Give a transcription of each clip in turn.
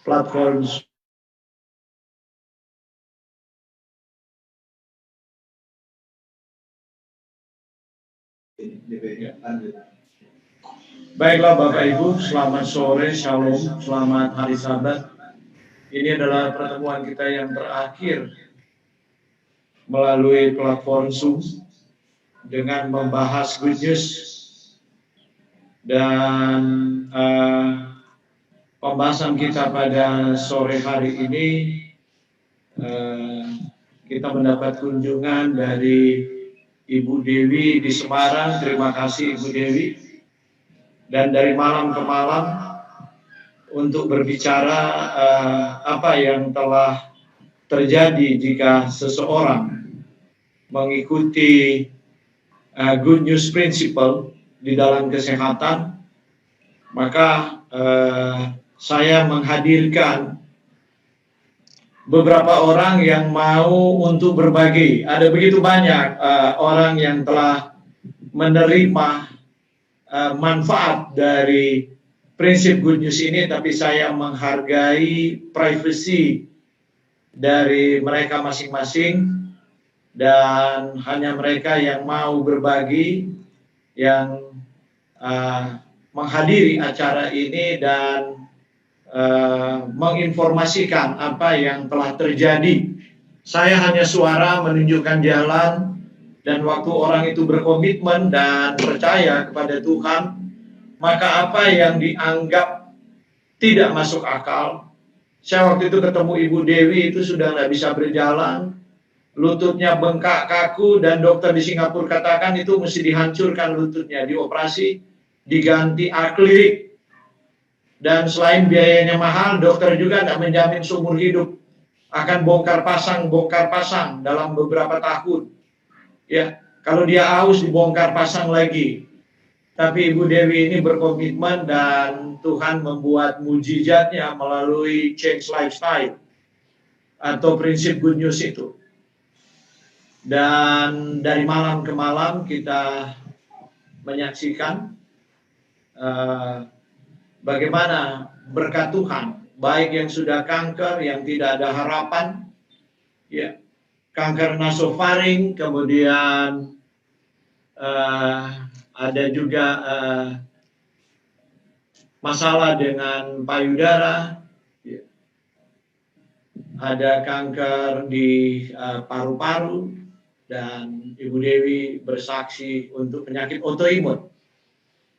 platform. Baiklah Bapak Ibu, selamat sore, shalom, selamat hari Sabat. Ini adalah pertemuan kita yang terakhir melalui platform Zoom dengan membahas good news. Dan pembahasan kita pada sore hari ini, kita mendapat kunjungan dari Ibu Dewi di Semarang. Terima kasih Ibu Dewi. Dan dari malam ke malam untuk berbicara apa yang telah terjadi jika seseorang mengikuti good news principle di dalam kesehatan, maka saya menghadirkan beberapa orang yang mau untuk berbagi. Ada begitu banyak orang yang telah menerima manfaat dari prinsip good news ini, tapi saya menghargai privasi dari mereka masing-masing, dan hanya mereka yang mau berbagi yang menghadiri acara ini dan menginformasikan apa yang telah terjadi. Saya hanya suara menunjukkan jalan, dan waktu orang itu berkomitmen dan percaya kepada Tuhan, maka apa yang dianggap tidak masuk akal. Saya waktu itu ketemu Ibu Dewi, itu sudah nggak bisa berjalan, lututnya bengkak kaku, dan dokter di Singapura katakan itu mesti dihancurkan lututnya, dioperasi, diganti akrilik. Dan selain biayanya mahal, dokter juga nggak menjamin seumur hidup, akan bongkar pasang dalam beberapa tahun. Ya, kalau dia haus dibongkar pasang lagi. Tapi Ibu Dewi ini berkomitmen, dan Tuhan membuat mujizatnya melalui change lifestyle atau prinsip good news itu. Dan dari malam ke malam kita menyaksikan bagaimana berkat Tuhan, baik yang sudah kanker, yang tidak ada harapan, ya, kanker nasofaring, kemudian ada juga masalah dengan payudara, ya, ada kanker di paru-paru, dan Ibu Dewi bersaksi untuk penyakit autoimun.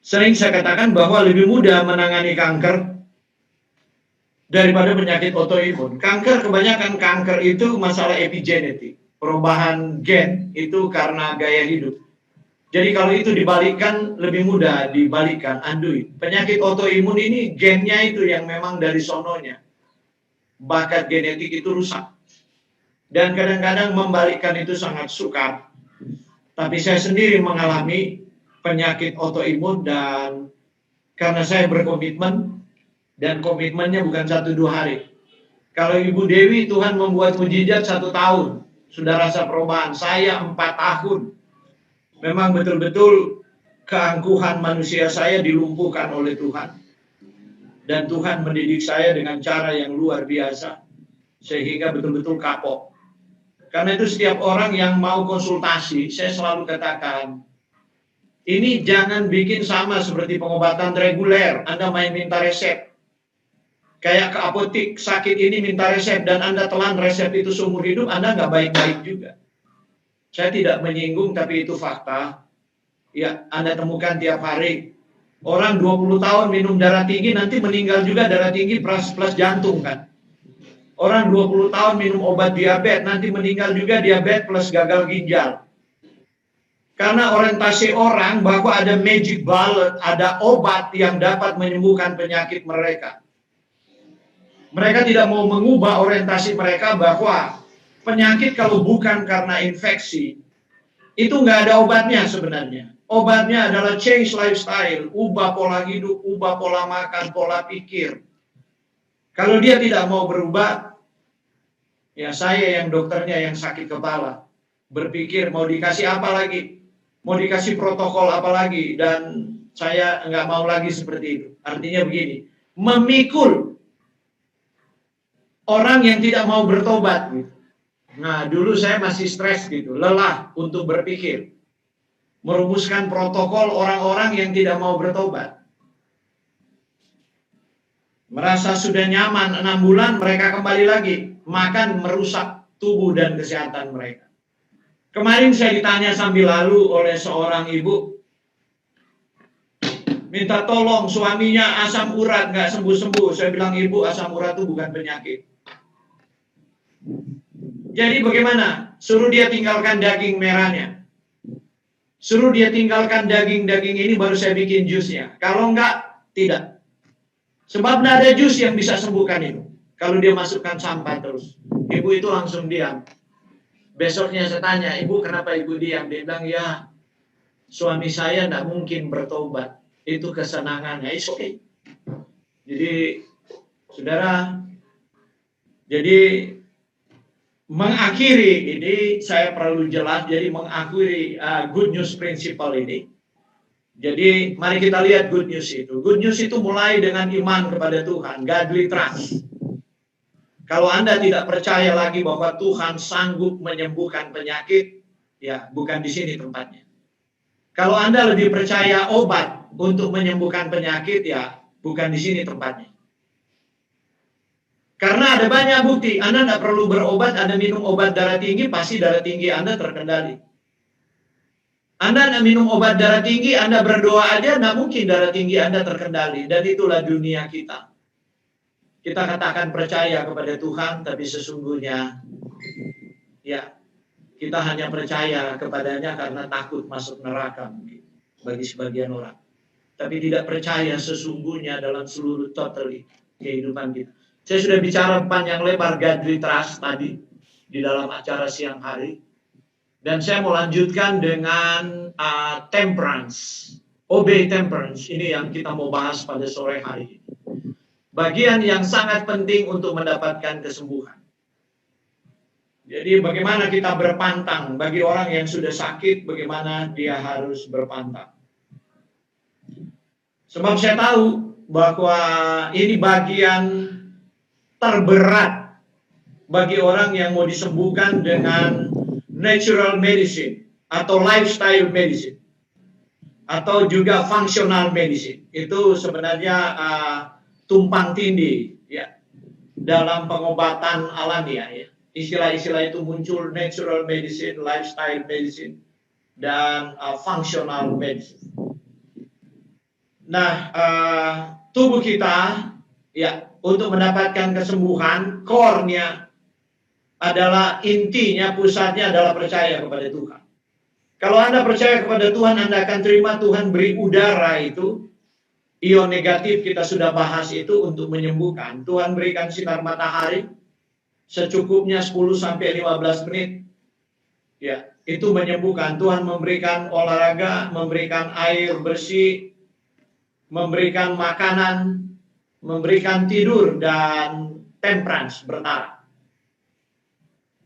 Sering saya katakan bahwa lebih mudah menangani kanker daripada penyakit autoimun. Kanker, kebanyakan kanker itu masalah epigenetik, perubahan gen itu karena gaya hidup. Jadi kalau itu dibalikkan, lebih mudah dibalikkan, undo. Penyakit autoimun ini gennya itu yang memang dari sononya, bakat genetik itu rusak. Dan kadang-kadang membalikkan itu sangat sukar. Tapi saya sendiri mengalami penyakit autoimun, dan karena saya berkomitmen, dan komitmennya bukan 1-2 hari. Kalau Ibu Dewi, Tuhan membuat mujizat 1 tahun, sudah rasa perubahan. Saya 4 tahun. Memang betul-betul keangkuhan manusia saya dilumpuhkan oleh Tuhan. Dan Tuhan mendidik saya dengan cara yang luar biasa, sehingga betul-betul kapok. Karena itu setiap orang yang mau konsultasi, saya selalu katakan, ini jangan bikin sama seperti pengobatan reguler. Anda main minta resep. Kayak ke apotik, sakit ini minta resep, dan Anda telan resep itu seumur hidup, Anda nggak baik-baik juga. Saya tidak menyinggung, tapi itu fakta. Ya, Anda temukan tiap hari. Orang 20 tahun minum darah tinggi, nanti meninggal juga darah tinggi plus jantung kan. Orang 20 tahun minum obat diabetes, nanti meninggal juga diabetes plus gagal ginjal. Karena orientasi orang bahwa ada magic bullet, ada obat yang dapat menyembuhkan penyakit mereka. Mereka tidak mau mengubah orientasi mereka bahwa penyakit kalau bukan karena infeksi, itu nggak ada obatnya sebenarnya. Obatnya adalah change lifestyle, ubah pola hidup, ubah pola makan, pola pikir. Kalau dia tidak mau berubah, ya saya yang dokternya yang sakit kepala, berpikir mau dikasih apa lagi, mau dikasih protokol apa lagi, dan saya nggak mau lagi seperti itu. Artinya begini, memikul orang yang tidak mau bertobat gitu. Nah, dulu saya masih stres gitu, lelah untuk berpikir, merumuskan protokol orang-orang yang tidak mau bertobat. Merasa sudah nyaman 6 bulan, mereka kembali lagi makan, merusak tubuh dan kesehatan mereka. Kemarin saya ditanya sambil lalu oleh seorang ibu, minta tolong suaminya asam urat nggak sembuh-sembuh. Saya bilang, ibu, asam urat itu bukan penyakit. Jadi bagaimana? Suruh dia tinggalkan daging merahnya. Suruh dia tinggalkan daging-daging ini, baru saya bikin jusnya. Kalau enggak, tidak. Sebab tidak ada jus yang bisa sembuhkan itu. Kalau dia masukkan sampah terus. Ibu itu langsung diam. Besoknya saya tanya, ibu kenapa ibu diam? Dia bilang, ya suami saya tidak mungkin bertobat. Itu kesenangannya. It's okay. Jadi, saudara, jadi mengakhiri ini, saya perlu jelas, jadi mengakhiri good news principle ini. Jadi mari kita lihat good news itu. Good news itu mulai dengan iman kepada Tuhan, godly trust. Kalau Anda tidak percaya lagi bahwa Tuhan sanggup menyembuhkan penyakit, ya bukan di sini tempatnya. Kalau Anda lebih percaya obat untuk menyembuhkan penyakit, ya bukan di sini tempatnya. Karena ada banyak bukti, Anda tidak perlu berobat, Anda minum obat darah tinggi, pasti darah tinggi Anda terkendali. Anda tidak minum obat darah tinggi, Anda berdoa aja, tidak mungkin darah tinggi Anda terkendali. Dan itulah dunia kita. Kita katakan percaya kepada Tuhan, tapi sesungguhnya, ya, kita hanya percaya kepadanya karena takut masuk neraka mungkin, bagi sebagian orang. Tapi tidak percaya sesungguhnya dalam seluruh totally kehidupan kita. Saya sudah bicara panjang lebar godly trust tadi di dalam acara siang hari. Dan saya mau lanjutkan dengan temperance. Obey temperance. Ini yang kita mau bahas pada sore hari ini. Bagian yang sangat penting untuk mendapatkan kesembuhan. Jadi bagaimana kita berpantang. Bagi orang yang sudah sakit, bagaimana dia harus berpantang. Sebab saya tahu bahwa ini bagian terberat bagi orang yang mau disembuhkan dengan natural medicine atau lifestyle medicine atau juga functional medicine. Itu sebenarnya tumpang tindih ya dalam pengobatan alamiah ya. Istilah-istilah itu muncul, natural medicine, lifestyle medicine, dan functional medicine. Nah, tubuh kita ya untuk mendapatkan kesembuhan, core-nya adalah intinya, pusatnya adalah percaya kepada Tuhan. Kalau Anda percaya kepada Tuhan, Anda akan terima Tuhan beri udara itu, ion negatif kita sudah bahas itu untuk menyembuhkan. Tuhan berikan sinar matahari secukupnya 10-15 menit. Ya, itu menyembuhkan. Tuhan memberikan olahraga, memberikan air bersih, memberikan makanan, memberikan tidur, dan temperance, bertahan.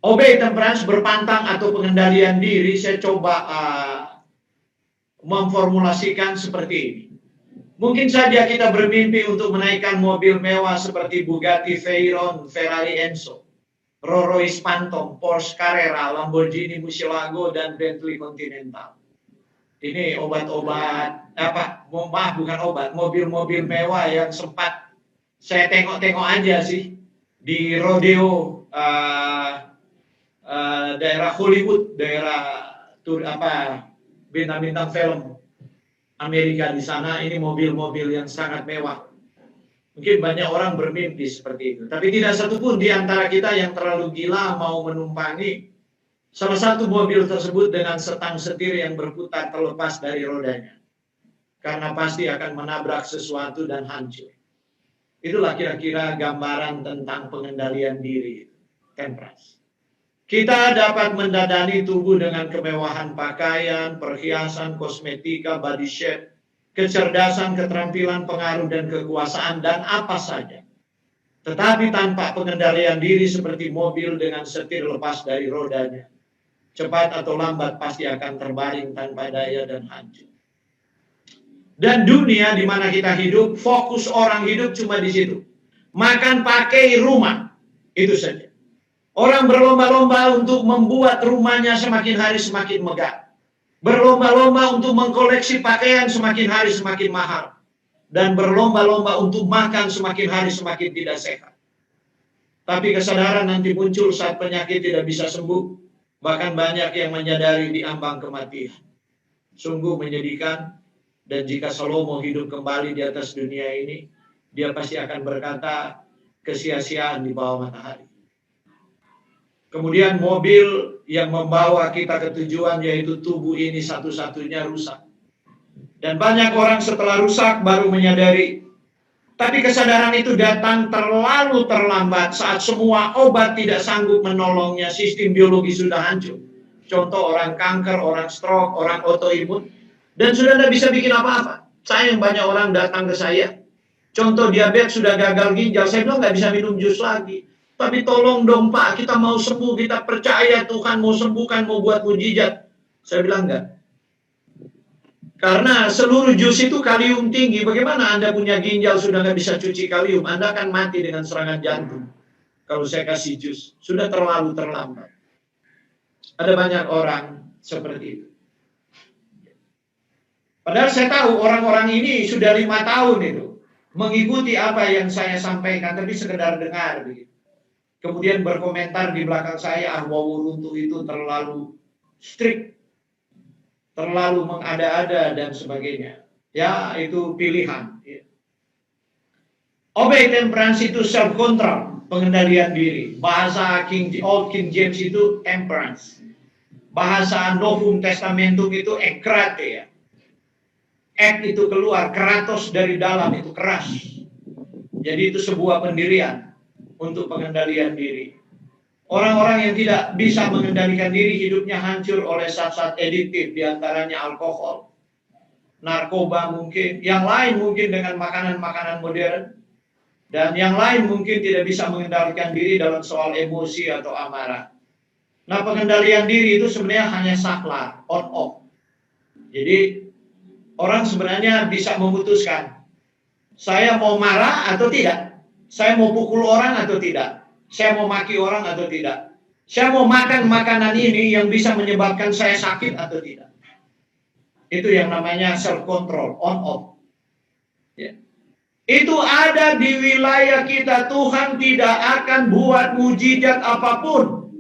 Obey temperance, berpantang atau pengendalian diri, saya coba memformulasikan seperti ini. Mungkin saja kita bermimpi untuk menaikkan mobil mewah seperti Bugatti Veyron, Ferrari Enzo, Rolls-Royce Phantom, Porsche Carrera, Lamborghini Murcielago, dan Bentley Continental. Ini obat-obat, bukan obat, mobil-mobil mewah yang sempat saya tengok-tengok aja sih di rodeo daerah Hollywood, daerah bintang-bintang film Amerika di sana. Ini mobil-mobil yang sangat mewah. Mungkin banyak orang bermimpi seperti itu. Tapi tidak satupun di antara kita yang terlalu gila mau menumpangi salah satu mobil tersebut dengan setang setir yang berputar terlepas dari rodanya. Karena pasti akan menabrak sesuatu dan hancur. Itulah kira-kira gambaran tentang pengendalian diri, temperance. Kita dapat mendadani tubuh dengan kemewahan pakaian, perhiasan, kosmetika, body shape, kecerdasan, keterampilan, pengaruh, dan kekuasaan, dan apa saja. Tetapi tanpa pengendalian diri seperti mobil dengan setir lepas dari rodanya, cepat atau lambat pasti akan terbaring tanpa daya dan hancur. Dan dunia di mana kita hidup, fokus orang hidup cuma di situ. Makan, pakai, rumah. Itu saja. Orang berlomba-lomba untuk membuat rumahnya semakin hari semakin megah. Berlomba-lomba untuk mengkoleksi pakaian semakin hari semakin mahal. Dan berlomba-lomba untuk makan semakin hari semakin tidak sehat. Tapi kesadaran nanti muncul saat penyakit tidak bisa sembuh. Bahkan banyak yang menyadari di ambang kematian. Sungguh menyedihkan. Dan jika Salomo hidup kembali di atas dunia ini, dia pasti akan berkata kesia-siaan di bawah matahari. Kemudian mobil yang membawa kita ke tujuan, yaitu tubuh ini satu-satunya rusak. Dan banyak orang setelah rusak baru menyadari. Tapi kesadaran itu datang terlalu terlambat saat semua obat tidak sanggup menolongnya, sistem biologi sudah hancur. Contoh orang kanker, orang stroke, orang autoimun. Dan sudah tidak bisa bikin apa-apa. Sayang banyak orang datang ke saya. Contoh diabetes sudah gagal ginjal, saya bilang nggak bisa minum jus lagi. Tapi tolong dong Pak, kita mau sembuh, kita percaya Tuhan mau sembuhkan, mau buat mujizat. Saya bilang enggak. Karena seluruh jus itu kalium tinggi. Bagaimana Anda punya ginjal sudah nggak bisa cuci kalium? Anda akan mati dengan serangan jantung. Kalau saya kasih jus, sudah terlalu terlambat. Ada banyak orang seperti itu. Padahal saya tahu orang-orang ini sudah 5 tahun itu mengikuti apa yang saya sampaikan, tapi sekedar dengar begitu. Kemudian berkomentar di belakang saya, Wawu Runtuh itu terlalu strict, terlalu mengada-ada dan sebagainya. Ya, itu pilihan. Obey temperance itu self control, pengendalian diri. Bahasa Old King James itu temperance. Bahasa Novum Testamentum itu ekrateia. Ek itu keluar, kratos dari dalam itu keras. Jadi itu sebuah pendirian untuk pengendalian diri. Orang-orang yang tidak bisa mengendalikan diri hidupnya hancur oleh zat-zat adiktif, diantaranya alkohol, narkoba mungkin, yang lain mungkin dengan makanan-makanan modern, dan yang lain mungkin tidak bisa mengendalikan diri dalam soal emosi atau amarah. Nah, pengendalian diri itu sebenarnya hanya saklar, on off. Jadi orang sebenarnya bisa memutuskan, saya mau marah atau tidak, saya mau pukul orang atau tidak, saya mau maki orang atau tidak, saya mau makan makanan ini yang bisa menyebabkan saya sakit atau tidak. Itu yang namanya self control, on off. Ya. Itu ada di wilayah kita. Tuhan tidak akan buat mujizat apapun.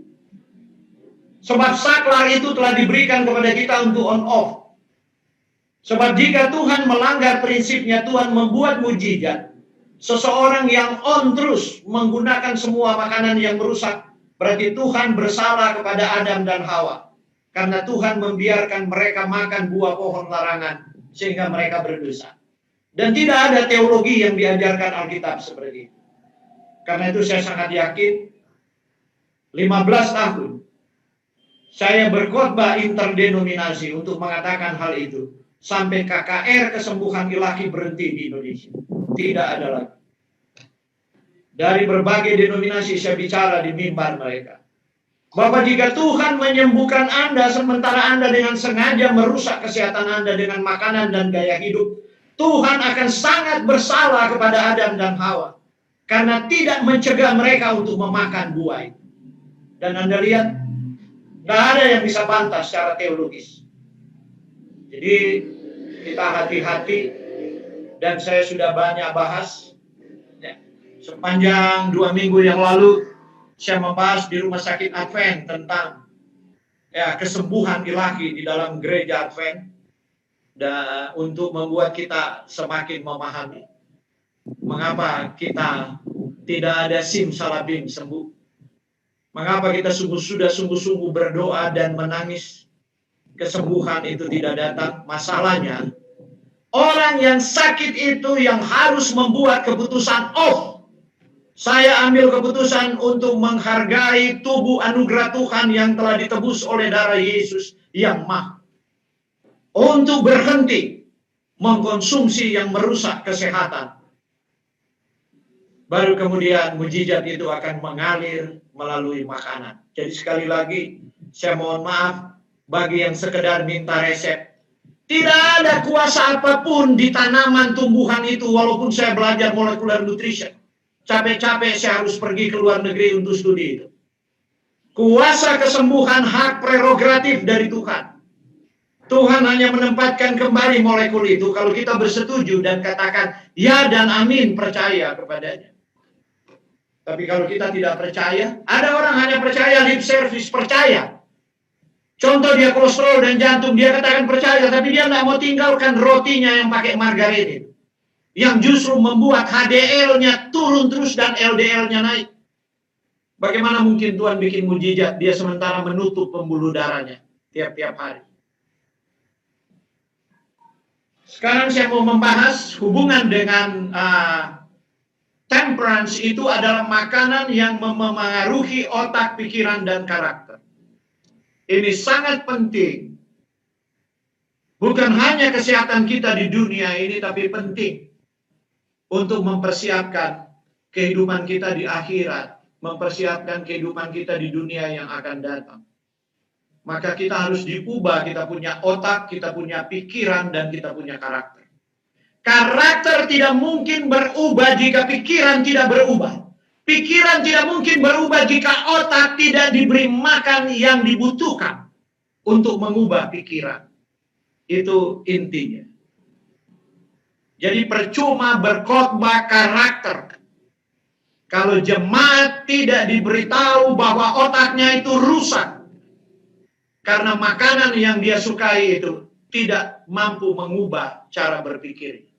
Sebab saklar itu telah diberikan kepada kita untuk on off. Sebab jika Tuhan melanggar prinsipnya, Tuhan membuat mujizat. Seseorang yang on terus menggunakan semua makanan yang merusak, berarti Tuhan bersalah kepada Adam dan Hawa. Karena Tuhan membiarkan mereka makan buah pohon larangan, sehingga mereka berdosa. Dan tidak ada teologi yang diajarkan Alkitab seperti itu. Karena itu saya sangat yakin, 15 tahun, saya berkhotbah interdenominasi untuk mengatakan hal itu. Sampai KKR kesembuhan ilahi berhenti di Indonesia. Tidak ada lagi. Dari berbagai denominasi saya bicara di mimbar mereka. Bapak, jika Tuhan menyembuhkan Anda sementara Anda dengan sengaja merusak kesehatan Anda dengan makanan dan gaya hidup, Tuhan akan sangat bersalah kepada Adam dan Hawa. Karena tidak mencegah mereka untuk memakan buah itu. Dan Anda lihat, tidak ada yang bisa bantah secara teologis. Jadi kita hati-hati, dan saya sudah banyak bahas. Ya, sepanjang 2 minggu yang lalu saya membahas di Rumah Sakit Advent tentang kesembuhan ilahi di dalam gereja Advent, dan untuk membuat kita semakin memahami mengapa kita tidak ada simsalabim sembuh. Mengapa kita sudah sungguh-sungguh berdoa dan menangis, kesembuhan itu tidak datang. Masalahnya, orang yang sakit itu yang harus membuat keputusan, saya ambil keputusan untuk menghargai tubuh anugerah Tuhan yang telah ditebus oleh darah Yesus yang mahal. Untuk berhenti mengkonsumsi yang merusak kesehatan. Baru kemudian mujizat itu akan mengalir melalui makanan. Jadi sekali lagi, saya mohon maaf bagi yang sekedar minta resep. Tidak ada kuasa apapun di tanaman tumbuhan itu, walaupun saya belajar molecular nutrition. capek-capek saya harus pergi ke luar negeri untuk studi itu. Kuasa kesembuhan hak prerogatif dari Tuhan. Tuhan hanya menempatkan kembali molekul itu kalau kita bersetuju dan katakan ya dan amin, percaya kepadanya. Tapi kalau kita tidak percaya, ada orang hanya percaya lip service, percaya. Contoh dia kolesterol dan jantung, dia katakan percaya, tapi dia tidak mau tinggalkan rotinya yang pakai margarin, yang justru membuat HDL-nya turun terus dan LDL-nya naik. Bagaimana mungkin Tuhan bikin mujizat, dia sementara menutup pembuluh darahnya tiap-tiap hari. Sekarang saya mau membahas hubungan dengan temperance. Itu adalah makanan yang memengaruhi otak, pikiran, dan karakter. Ini sangat penting. Bukan hanya kesehatan kita di dunia ini, tapi penting untuk mempersiapkan kehidupan kita di akhirat, mempersiapkan kehidupan kita di dunia yang akan datang. Maka kita harus diubah, kita punya otak, kita punya pikiran, dan kita punya karakter. Karakter tidak mungkin berubah jika pikiran tidak berubah. Pikiran tidak mungkin berubah jika otak tidak diberi makan yang dibutuhkan untuk mengubah pikiran. Itu intinya. Jadi percuma berkhotbah karakter kalau jemaat tidak diberitahu bahwa otaknya itu rusak karena makanan yang dia sukai itu tidak mampu mengubah cara berpikir.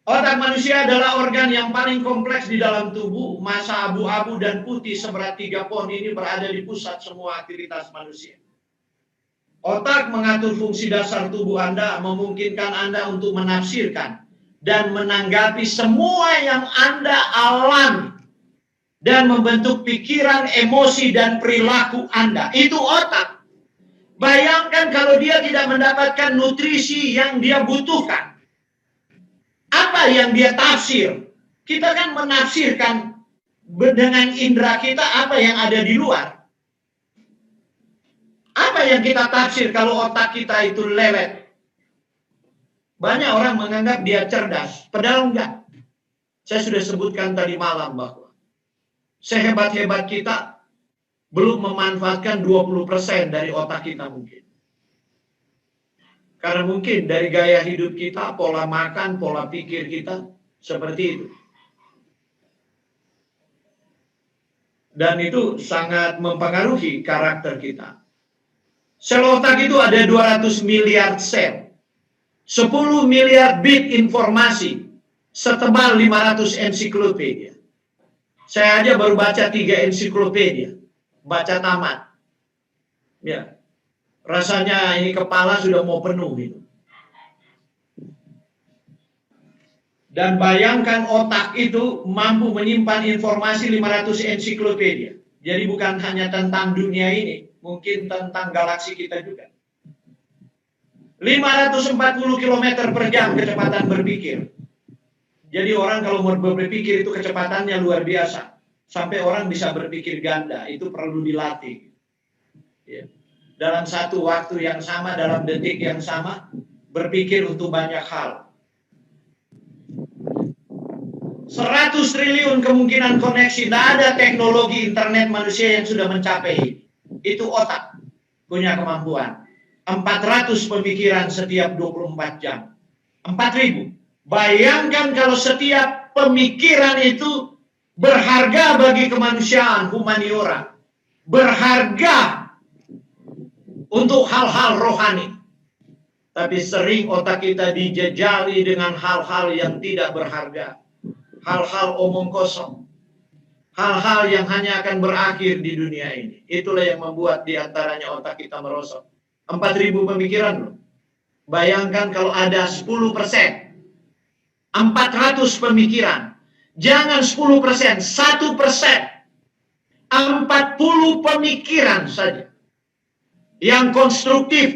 Otak manusia adalah organ yang paling kompleks di dalam tubuh. Massa abu-abu dan putih seberat 3 pon ini berada di pusat semua aktivitas manusia. Otak mengatur fungsi dasar tubuh Anda, memungkinkan Anda untuk menafsirkan dan menanggapi semua yang Anda alami dan membentuk pikiran, emosi, dan perilaku Anda. Itu otak. Bayangkan kalau dia tidak mendapatkan nutrisi yang dia butuhkan. Apa yang dia tafsir? Kita kan menafsirkan dengan indera kita apa yang ada di luar. Apa yang kita tafsir kalau otak kita itu lewet? Banyak orang menganggap dia cerdas, padahal enggak. Saya sudah sebutkan tadi malam bahwa sehebat-hebat kita belum memanfaatkan 20% dari otak kita mungkin. Karena mungkin dari gaya hidup kita, pola makan, pola pikir kita seperti itu. Dan itu sangat mempengaruhi karakter kita. Sel otak itu ada 200 miliar sel. 10 miliar bit informasi. Setebal 500 ensiklopedia. Saya aja baru baca 3 ensiklopedia. Baca tamat. Ya. Rasanya ini kepala sudah mau penuh gitu. Dan bayangkan otak itu mampu menyimpan informasi 500 ensiklopedia. Jadi bukan hanya tentang dunia ini, mungkin tentang galaksi kita juga. 540 km per jam kecepatan berpikir. Jadi orang kalau mau berpikir itu kecepatannya luar biasa. Sampai orang bisa berpikir ganda, itu perlu dilatih. Ya. Dalam satu waktu yang sama, dalam detik yang sama, berpikir untuk banyak hal. 100 triliun kemungkinan koneksi. Tidak ada teknologi internet manusia yang sudah mencapai. Itu otak punya kemampuan. 400 pemikiran setiap 24 jam. 4.000. Bayangkan kalau setiap pemikiran itu berharga bagi kemanusiaan, humaniora. Berharga untuk hal-hal rohani. Tapi sering otak kita dijejali dengan hal-hal yang tidak berharga. Hal-hal omong kosong. Hal-hal yang hanya akan berakhir di dunia ini. Itulah yang membuat diantaranya otak kita merosot. 4.000 pemikiran loh. Bayangkan kalau ada 10%. 400 pemikiran. Jangan 10%, 1%. 40 pemikiran saja. Yang konstruktif,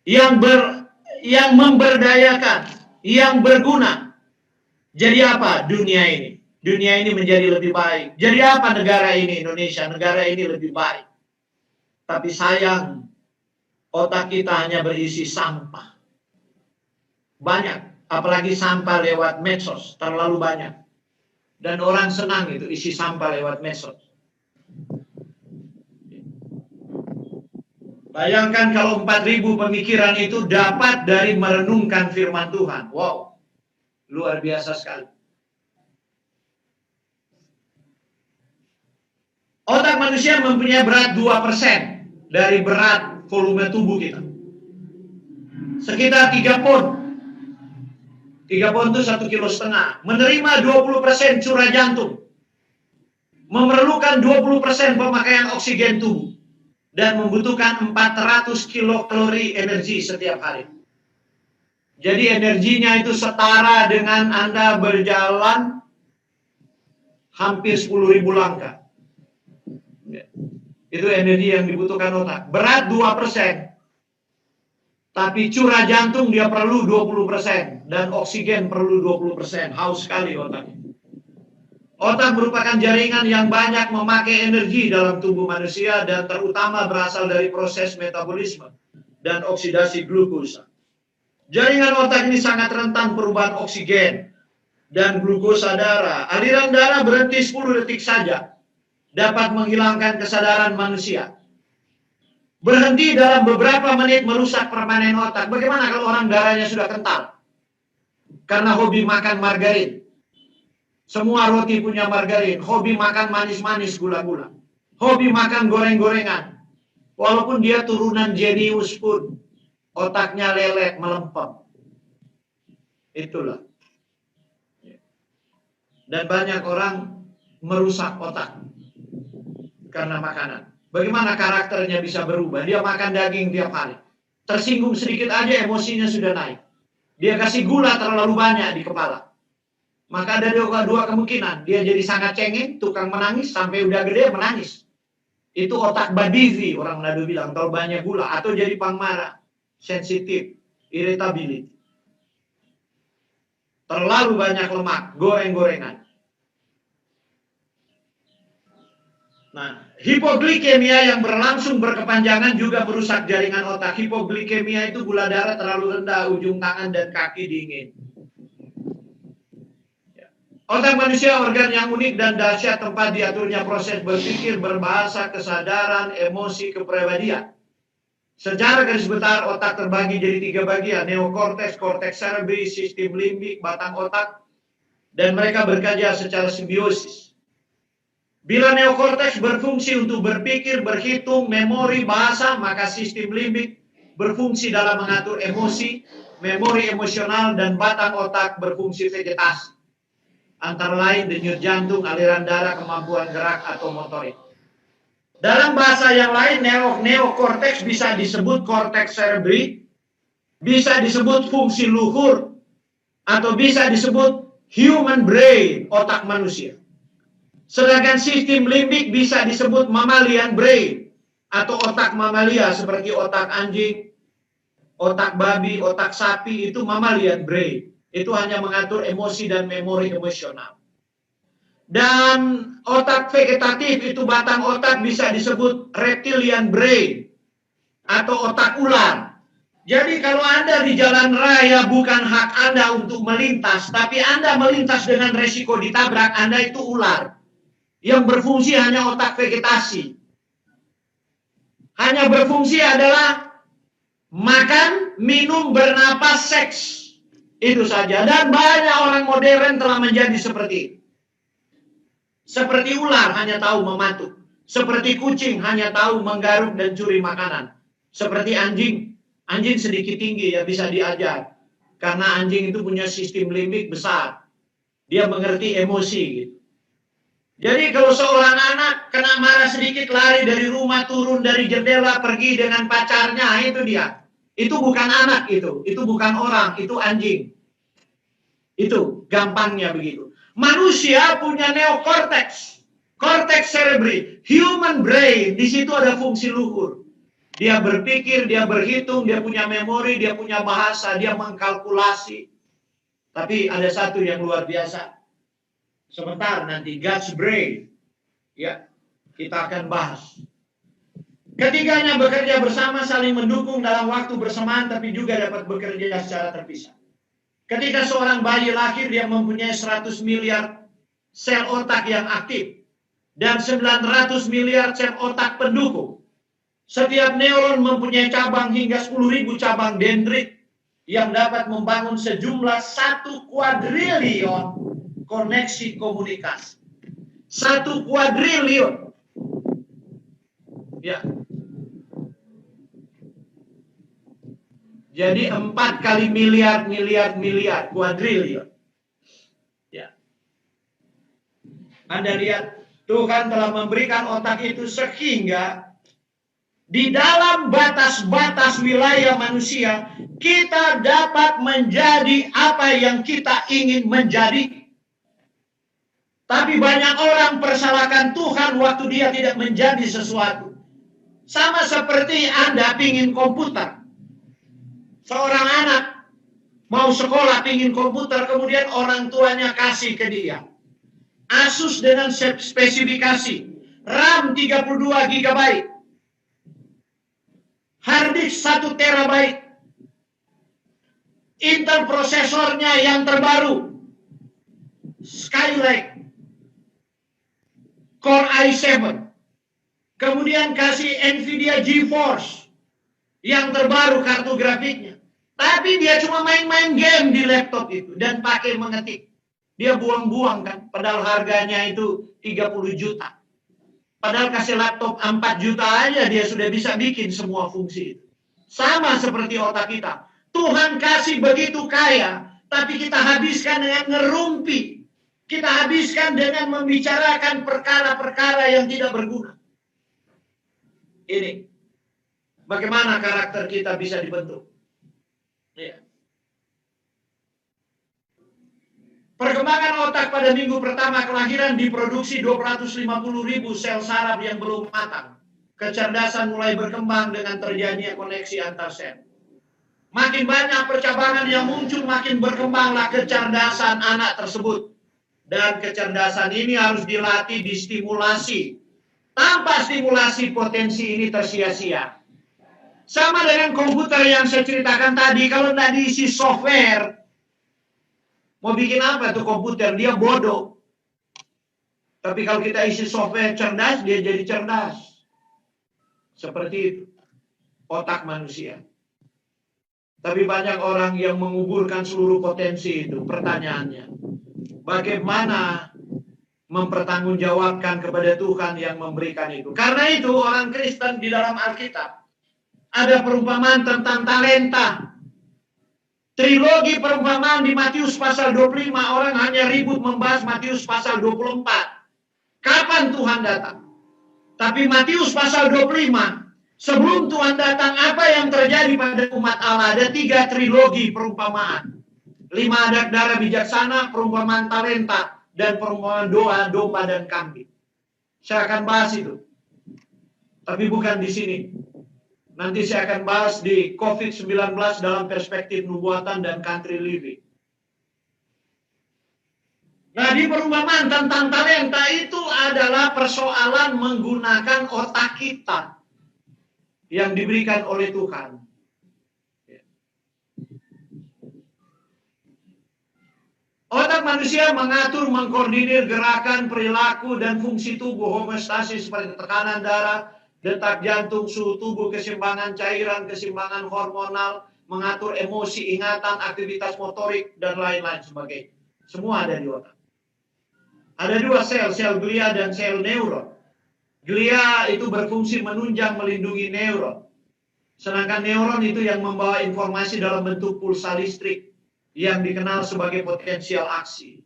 yang memberdayakan, yang berguna. Jadi apa dunia ini? Dunia ini menjadi lebih baik. Jadi apa negara ini, Indonesia? Negara ini lebih baik. Tapi sayang, otak kita hanya berisi sampah. Banyak. apalagi sampah lewat medsos, terlalu banyak. Dan orang senang itu isi sampah lewat medsos. Bayangkan kalau 4.000 pemikiran itu dapat dari merenungkan firman Tuhan. Wow, luar biasa sekali. Otak manusia mempunyai berat 2% dari berat volume tubuh kita. Sekitar 3 pon. 3 pon itu 1,5 kilo. Menerima 20% curah jantung. Memerlukan 20% pemakaian oksigen tubuh. Dan membutuhkan 400 kilokalori energi setiap hari. Jadi energinya itu setara dengan Anda berjalan hampir 10.000 langkah. Itu energi yang dibutuhkan otak. Berat 2%. Tapi curah jantung dia perlu 20%. Dan oksigen perlu 20%. Haus sekali otak. Otak merupakan jaringan yang banyak memakai energi dalam tubuh manusia dan terutama berasal dari proses metabolisme dan oksidasi glukosa. Jaringan otak ini sangat rentan perubahan oksigen dan glukosa darah. Aliran darah berhenti 10 detik saja dapat menghilangkan kesadaran manusia. Berhenti dalam beberapa menit merusak permanen otak. Bagaimana kalau orang darahnya sudah kental? Karena hobi makan margarin. Semua roti punya margarin. Hobi makan manis-manis, gula-gula. Hobi makan goreng-gorengan. Walaupun dia turunan jenius pun, otaknya lelet, melempem. Itulah. Dan banyak orang merusak otak karena makanan. Bagaimana karakternya bisa berubah? Dia makan daging tiap hari. Tersinggung sedikit aja emosinya sudah naik. Dia kasih gula terlalu banyak di kepala. Maka ada dua kemungkinan. Dia jadi sangat cengeng, tukang menangis, sampai udah gede menangis. Itu otak badizi, orang Manado bilang, kalau banyak gula. Atau jadi pangmarah, sensitif, irritability. Terlalu banyak lemak, goreng-gorengan. Nah, hipoglikemia yang berlangsung berkepanjangan juga merusak jaringan otak. Hipoglikemia itu gula darah terlalu rendah, ujung tangan dan kaki dingin. Otak manusia organ yang unik dan dahsyat, tempat diaturnya proses berpikir, berbahasa, kesadaran, emosi, kepribadian. Secara garis besar otak terbagi jadi 3 bagian, neokorteks, korteks cerebri, sistem limbik, batang otak, dan mereka bekerja secara simbiosis. Bila neokorteks berfungsi untuk berpikir, berhitung, memori, bahasa, maka sistem limbik berfungsi dalam mengatur emosi, memori emosional, dan batang otak berfungsi vegetasi. Antara lain denyut jantung, aliran darah, kemampuan gerak atau motorik. Dalam bahasa yang lain, neokorteks bisa disebut korteks cerebri, bisa disebut fungsi luhur, atau bisa disebut human brain, otak manusia. Sedangkan sistem limbik bisa disebut mammalian brain, atau otak mamalia seperti otak anjing, otak babi, otak sapi, itu mammalian brain. Itu hanya mengatur emosi dan memori emosional. Dan otak vegetatif itu batang otak bisa disebut reptilian brain atau otak ular. Jadi kalau Anda di jalan raya bukan hak Anda untuk melintas, tapi Anda melintas dengan resiko ditabrak, Anda itu ular. Yang berfungsi hanya otak vegetasi. Hanya berfungsi adalah makan, minum, bernapas, seks. Itu saja. Dan banyak orang modern telah menjadi seperti itu. Seperti ular hanya tahu mematuk. Seperti kucing hanya tahu menggaruk dan curi makanan. Seperti anjing. Anjing sedikit tinggi ya bisa diajar. Karena anjing itu punya sistem limbik besar. Dia mengerti emosi gitu. Jadi kalau seorang anak kena marah sedikit, lari dari rumah, turun dari jendela, pergi dengan pacarnya, itu dia. Itu bukan anak itu bukan orang, itu anjing. Itu gampangnya begitu. Manusia punya neokorteks, korteks cerebri, human brain, di situ ada fungsi luhur. Dia berpikir, dia berhitung, dia punya memori, dia punya bahasa, dia mengkalkulasi. Tapi ada satu yang luar biasa. Sebentar nanti God's brain. Ya, kita akan bahas. Ketiganya bekerja bersama, saling mendukung dalam waktu bersamaan, tapi juga dapat bekerja secara terpisah. Ketika seorang bayi lahir, dia mempunyai 100 miliar sel otak yang aktif dan 900 miliar sel otak pendukung. Setiap neuron mempunyai cabang hingga 10.000 cabang dendrit yang dapat membangun sejumlah 1 kuadriliun koneksi komunikasi. 1 kuadriliun. Ya. Jadi 4 kali miliar kuadriliun. Ya. Anda lihat, Tuhan telah memberikan otak itu sehingga di dalam batas-batas wilayah manusia, kita dapat menjadi apa yang kita ingin menjadi. Tapi banyak orang persalahkan Tuhan waktu dia tidak menjadi sesuatu. Sama seperti Anda pingin komputer. Seorang anak mau sekolah pingin komputer, kemudian orang tuanya kasih ke dia Asus dengan spesifikasi RAM 32 GB, harddisk 1 terabyte, Intel prosesornya yang terbaru, Skylake Core i7, kemudian kasih Nvidia GeForce yang terbaru kartu grafiknya. Tapi dia cuma main-main game di laptop itu dan pakai mengetik. Dia buang-buang kan, padahal harganya itu 30 juta. Padahal kasih laptop 4 juta aja dia sudah bisa bikin semua fungsi itu. Sama seperti otak kita. Tuhan kasih begitu kaya, tapi kita habiskan dengan ngerumpi. Kita habiskan dengan membicarakan perkara-perkara yang tidak berguna. Ini bagaimana karakter kita bisa dibentuk. Ya. Perkembangan otak pada minggu pertama kelahiran diproduksi 250.000 sel saraf yang belum matang. Kecerdasan mulai berkembang dengan terjadinya koneksi antar sel. Makin banyak percabangan yang muncul, makin berkembanglah kecerdasan anak tersebut. Dan kecerdasan ini harus dilatih, distimulasi. Tanpa stimulasi, potensi ini tersia-sia. Sama dengan komputer yang saya ceritakan tadi, kalau tidak diisi software, mau bikin apa tuh komputer? Dia bodoh. Tapi kalau kita isi software cerdas, dia jadi cerdas. Seperti itu. Otak manusia. Tapi banyak orang yang menguburkan seluruh potensi itu. Pertanyaannya, bagaimana mempertanggungjawabkan kepada Tuhan yang memberikan itu? Karena itu orang Kristen di dalam Alkitab ada perumpamaan tentang talenta. Trilogi perumpamaan di Matius pasal 25, orang hanya ribut membahas Matius pasal 24. Kapan Tuhan datang? Tapi Matius pasal 25, sebelum Tuhan datang, apa yang terjadi pada umat Allah? Ada 3 trilogi perumpamaan. 5 adat darah bijaksana, perumpamaan talenta, dan perumpamaan doa, domba, dan kambing. Saya akan bahas itu. Tapi bukan di sini. Nanti saya akan bahas di COVID-19 dalam perspektif nubuatan dan country living. Nah, di perumpamaan tentang talenta itu adalah persoalan menggunakan otak kita yang diberikan oleh Tuhan. Otak manusia mengatur, mengkoordinir gerakan, perilaku, dan fungsi tubuh, homeostasis seperti tekanan darah, detak jantung, suhu tubuh, keseimbangan cairan, keseimbangan hormonal, mengatur emosi, ingatan, aktivitas motorik, dan lain-lain sebagainya. Semua ada di otak. Ada 2 sel, sel glia dan sel neuron. Glia itu berfungsi menunjang, melindungi neuron. Sedangkan neuron itu yang membawa informasi dalam bentuk pulsa listrik yang dikenal sebagai potensial aksi.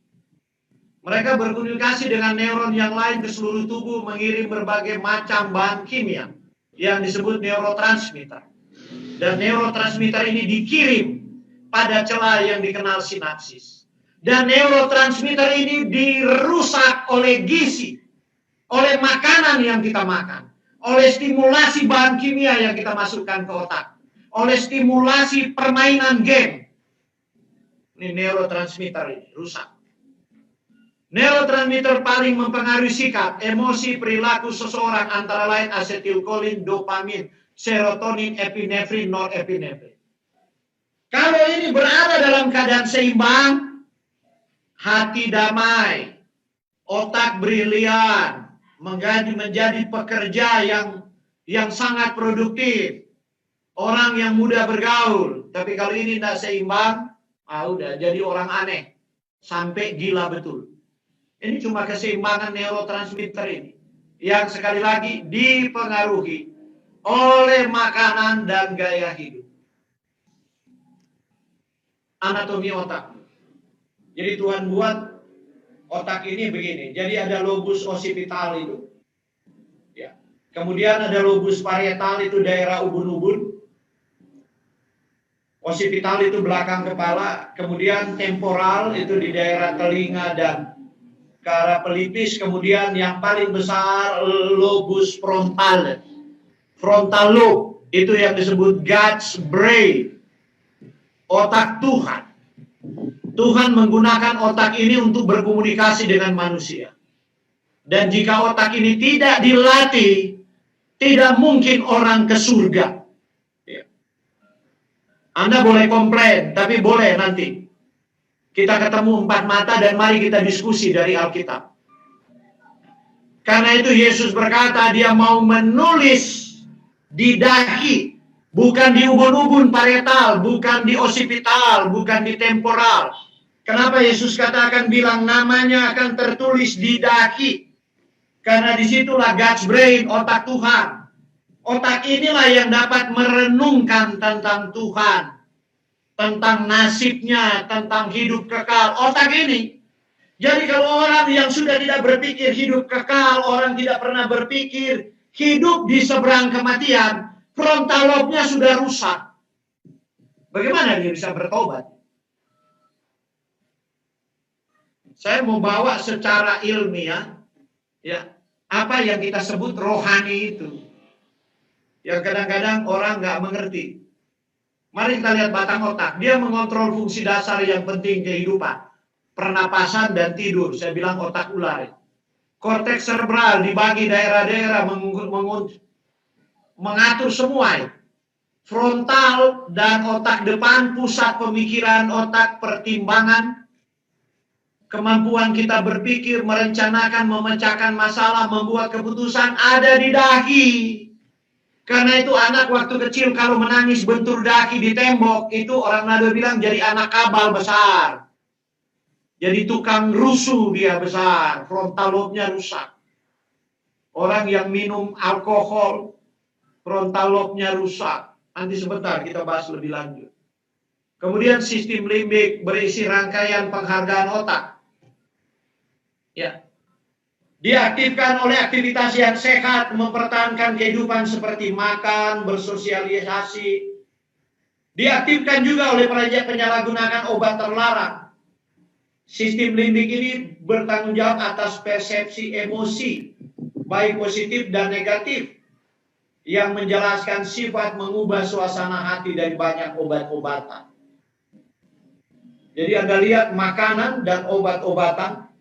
Mereka berkomunikasi dengan neuron yang lain ke seluruh tubuh, mengirim berbagai macam bahan kimia yang disebut neurotransmitter. Dan neurotransmitter ini dikirim pada celah yang dikenal sinapsis. Dan neurotransmitter ini dirusak oleh gizi, oleh makanan yang kita makan, oleh stimulasi bahan kimia yang kita masukkan ke otak, oleh stimulasi permainan game. Ini neurotransmitter ini rusak. Neurotransmitter paling mempengaruhi sikap, emosi, perilaku seseorang antara lain asetilkolin, dopamin, serotonin, epinefrin, norepinefrin. Kalau ini berada dalam keadaan seimbang, hati damai, otak brilian, menjadi pekerja yang sangat produktif, orang yang mudah bergaul. Tapi kalau ini tidak seimbang, udah jadi orang aneh, sampai gila betul. Ini cuma keseimbangan neurotransmitter ini, yang sekali lagi dipengaruhi oleh makanan dan gaya hidup. Anatomi otak. Jadi Tuhan buat otak ini begini. Jadi ada lobus occipital itu, ya. Kemudian ada lobus parietal itu daerah ubun-ubun. Occipital itu belakang kepala. Kemudian temporal itu di daerah telinga dan ke arah pelipis. Kemudian yang paling besar lobus frontal. Frontal lobe itu yang disebut God's brain. Otak Tuhan. Tuhan menggunakan otak ini untuk berkomunikasi dengan manusia. Dan jika otak ini tidak dilatih, tidak mungkin orang ke surga. Anda boleh komplain, tapi boleh nanti kita ketemu 4 mata dan mari kita diskusi dari Alkitab. Karena itu Yesus berkata dia mau menulis di dahi, bukan di ubun-ubun parietal, bukan di occipital, bukan di temporal. Kenapa Yesus katakan bilang namanya akan tertulis di dahi? Karena disitulah God's brain, otak Tuhan. Otak inilah yang dapat merenungkan tentang Tuhan, tentang nasibnya, tentang hidup kekal. Otak ini. Jadi kalau orang yang sudah tidak berpikir hidup kekal, orang tidak pernah berpikir hidup di seberang kematian, frontal lobe-nya sudah rusak. Bagaimana dia bisa bertobat? Saya mau bawa secara ilmiah, ya, apa yang kita sebut rohani itu. Yang kadang-kadang orang nggak mengerti. Mari kita lihat batang otak. Dia mengontrol fungsi dasar yang penting kehidupan. Pernapasan dan tidur. Saya bilang otak ular. Korteks cerebral dibagi daerah-daerah mengatur semua. Frontal dan otak depan, pusat pemikiran, otak pertimbangan. Kemampuan kita berpikir, merencanakan, memecahkan masalah, membuat keputusan ada di dahi. Karena itu anak waktu kecil kalau menangis bentur dahi di tembok, itu orang Nado bilang jadi anak kabal besar. Jadi tukang rusuh dia besar, frontal lobe-nya rusak. Orang yang minum alkohol, frontal lobe-nya rusak. Nanti sebentar kita bahas lebih lanjut. Kemudian sistem limbik berisi rangkaian penghargaan otak. Ya. Diaktifkan oleh aktivitas yang sehat, mempertahankan kehidupan seperti makan, bersosialisasi. Diaktifkan juga oleh penyalahgunaan obat terlarang. Sistem limbik ini bertanggung jawab atas persepsi emosi, baik positif dan negatif, yang menjelaskan sifat mengubah suasana hati dari banyak obat-obatan. Jadi Anda lihat makanan dan obat-obatan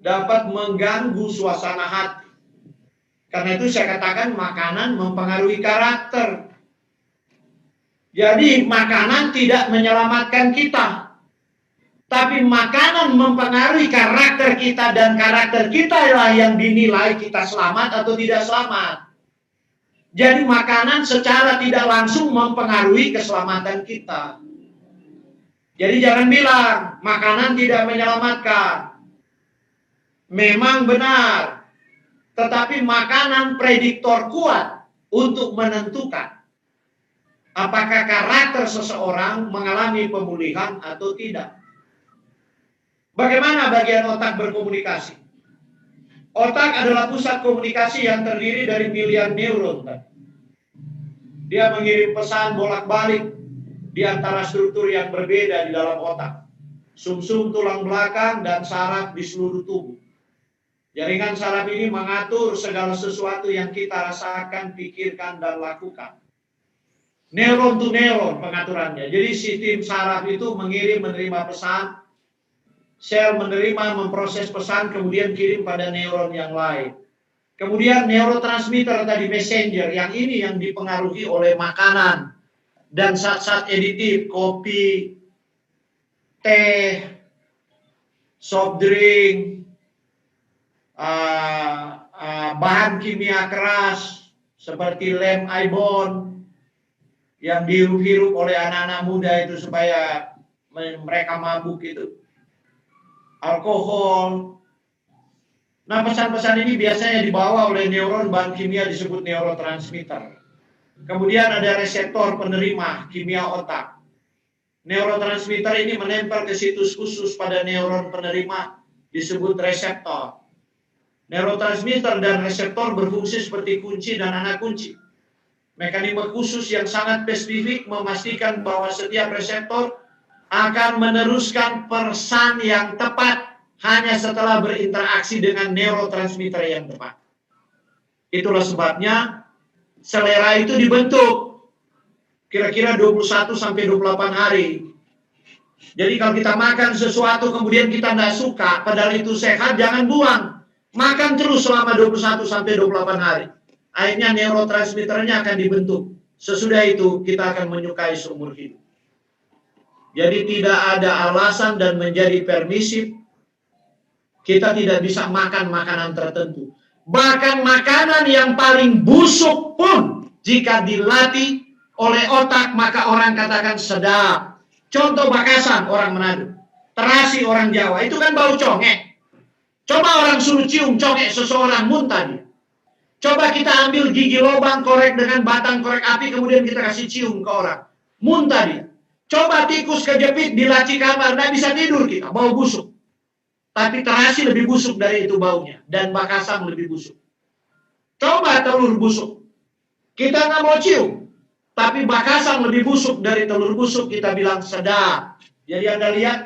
dapat mengganggu suasana hati. Karena itu saya katakan makanan mempengaruhi karakter. Jadi makanan tidak menyelamatkan kita. Tapi makanan mempengaruhi karakter kita dan karakter kita lah yang dinilai kita selamat atau tidak selamat. Jadi makanan secara tidak langsung mempengaruhi keselamatan kita. Jadi jangan bilang makanan tidak menyelamatkan. Memang benar, tetapi makanan prediktor kuat untuk menentukan apakah karakter seseorang mengalami pemulihan atau tidak. Bagaimana bagian otak berkomunikasi? Otak adalah pusat komunikasi yang terdiri dari miliaran neuron. Dia mengirim pesan bolak-balik di antara struktur yang berbeda di dalam otak. Sumsum tulang belakang dan saraf di seluruh tubuh. Jaringan saraf ini mengatur segala sesuatu yang kita rasakan, pikirkan, dan lakukan. Neuron to neuron pengaturannya. Jadi sistem saraf itu mengirim, menerima pesan. Sel menerima, memproses pesan, kemudian kirim pada neuron yang lain. Kemudian neurotransmitter tadi messenger, yang ini yang dipengaruhi oleh makanan. dan zat-zat aditif, kopi, teh, soft drink, bahan kimia keras seperti lem ibon yang dihirup-hirup oleh anak-anak muda itu supaya mereka mabuk itu, alkohol. Nah, pesan-pesan ini biasanya dibawa oleh neuron, bahan kimia disebut neurotransmitter. Kemudian ada reseptor penerima kimia otak. Neurotransmitter ini menempel ke situs khusus pada neuron penerima disebut reseptor. Neurotransmitter dan reseptor berfungsi seperti kunci dan anak kunci. Mekanisme khusus yang sangat spesifik memastikan bahwa setiap reseptor akan meneruskan pesan yang tepat hanya setelah berinteraksi dengan neurotransmitter yang tepat. Itulah sebabnya selera itu dibentuk kira-kira 21 sampai 28 hari. Jadi kalau kita makan sesuatu kemudian kita tidak suka, padahal itu sehat, jangan buang. Makan terus selama 21 sampai 28 hari. Akhirnya neurotransmitternya akan dibentuk. Sesudah itu kita akan menyukai seumur hidup. Jadi tidak ada alasan dan menjadi permisif kita tidak bisa makan makanan tertentu. Bahkan makanan yang paling busuk pun jika dilatih oleh otak maka orang katakan sedap. Contoh bakasan orang Manado, terasi orang Jawa, itu kan bau congek. Coba orang suruh cium congek seseorang, muntah dia. Coba kita ambil gigi lobang, korek dengan batang korek api, kemudian kita kasih cium ke orang, muntah dia. Coba tikus kejepit di laci kamar, tidak bisa tidur kita, bau busuk. Tapi terasi lebih busuk dari itu baunya. Dan bakasan lebih busuk. Coba telur busuk. Kita nggak mau cium. Tapi bakasan lebih busuk dari telur busuk. Kita bilang sedap. Jadi Anda lihat.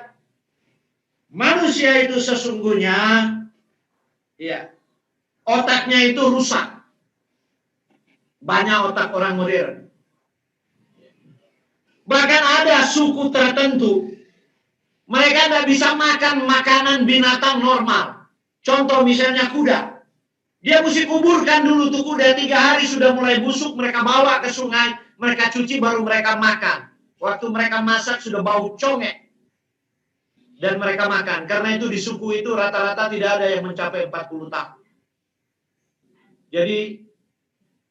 Manusia itu sesungguhnya. Ya. Otaknya itu rusak. Banyak otak orang modern. Bahkan ada suku tertentu. Mereka tidak bisa makan makanan binatang normal. Contoh misalnya kuda. Dia mesti kuburkan dulu tuh kuda 3 hari sudah mulai busuk. Mereka bawa ke sungai. Mereka cuci baru mereka makan. Waktu mereka masak sudah bau congek. Dan mereka makan. Karena itu di suku itu rata-rata tidak ada yang mencapai 40 tahun. Jadi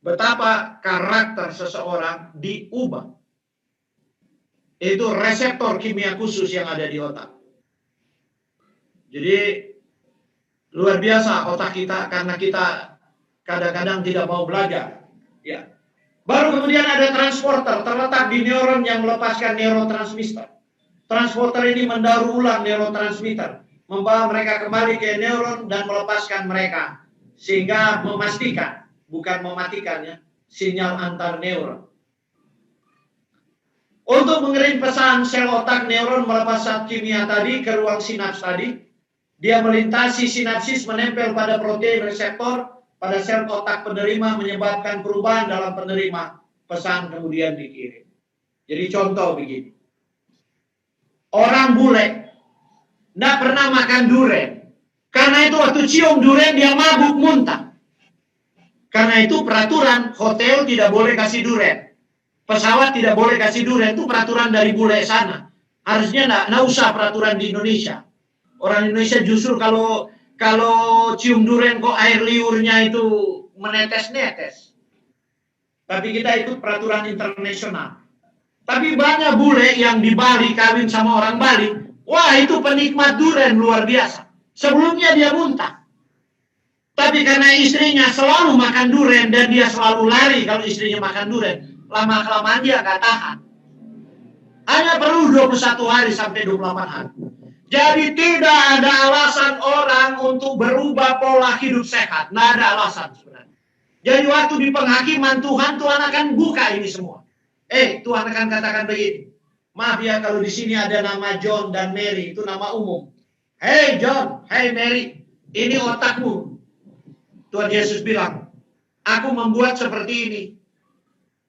betapa karakter seseorang diubah. Itu reseptor kimia khusus yang ada di otak. Jadi luar biasa otak kita karena kita kadang-kadang tidak mau belajar. Ya. Baru kemudian ada transporter terletak di neuron yang melepaskan neurotransmitter. Transporter ini mendaur ulang neurotransmitter, membawa mereka kembali ke neuron dan melepaskan mereka sehingga memastikan, bukan mematikannya, sinyal antar neuron. Untuk mengirim pesan sel otak neuron melepas zat kimia tadi ke ruang sinaps tadi, dia melintasi sinapsis menempel pada protein reseptor pada sel otak penerima menyebabkan perubahan dalam penerima pesan kemudian dikirim. Jadi contoh begini. Orang bule tidak pernah makan durian. Karena itu waktu cium durian dia mabuk muntah. Karena itu peraturan hotel tidak boleh kasih durian. Pesawat tidak boleh kasih durian, itu peraturan dari bule sana. Harusnya nggak usah peraturan di Indonesia. Orang Indonesia justru kalau cium durian kok air liurnya itu menetes-netes. Tapi kita ikut peraturan internasional. Tapi banyak bule yang di Bali kawin sama orang Bali, wah itu penikmat durian luar biasa. Sebelumnya dia muntah. Tapi karena istrinya selalu makan durian dan dia selalu lari kalau istrinya makan durian, lama-kelamaan dia nggak tahan. Hanya perlu 21 hari sampai 28 hari. Jadi tidak ada alasan orang untuk berubah pola hidup sehat. Nggak ada alasan sebenarnya. Jadi waktu di penghakiman Tuhan akan buka ini semua. Tuhan akan katakan begini. Maaf ya kalau di sini ada nama John dan Mary, itu nama umum. Hey John, hey Mary, ini otakmu. Tuhan Yesus bilang, aku membuat seperti ini.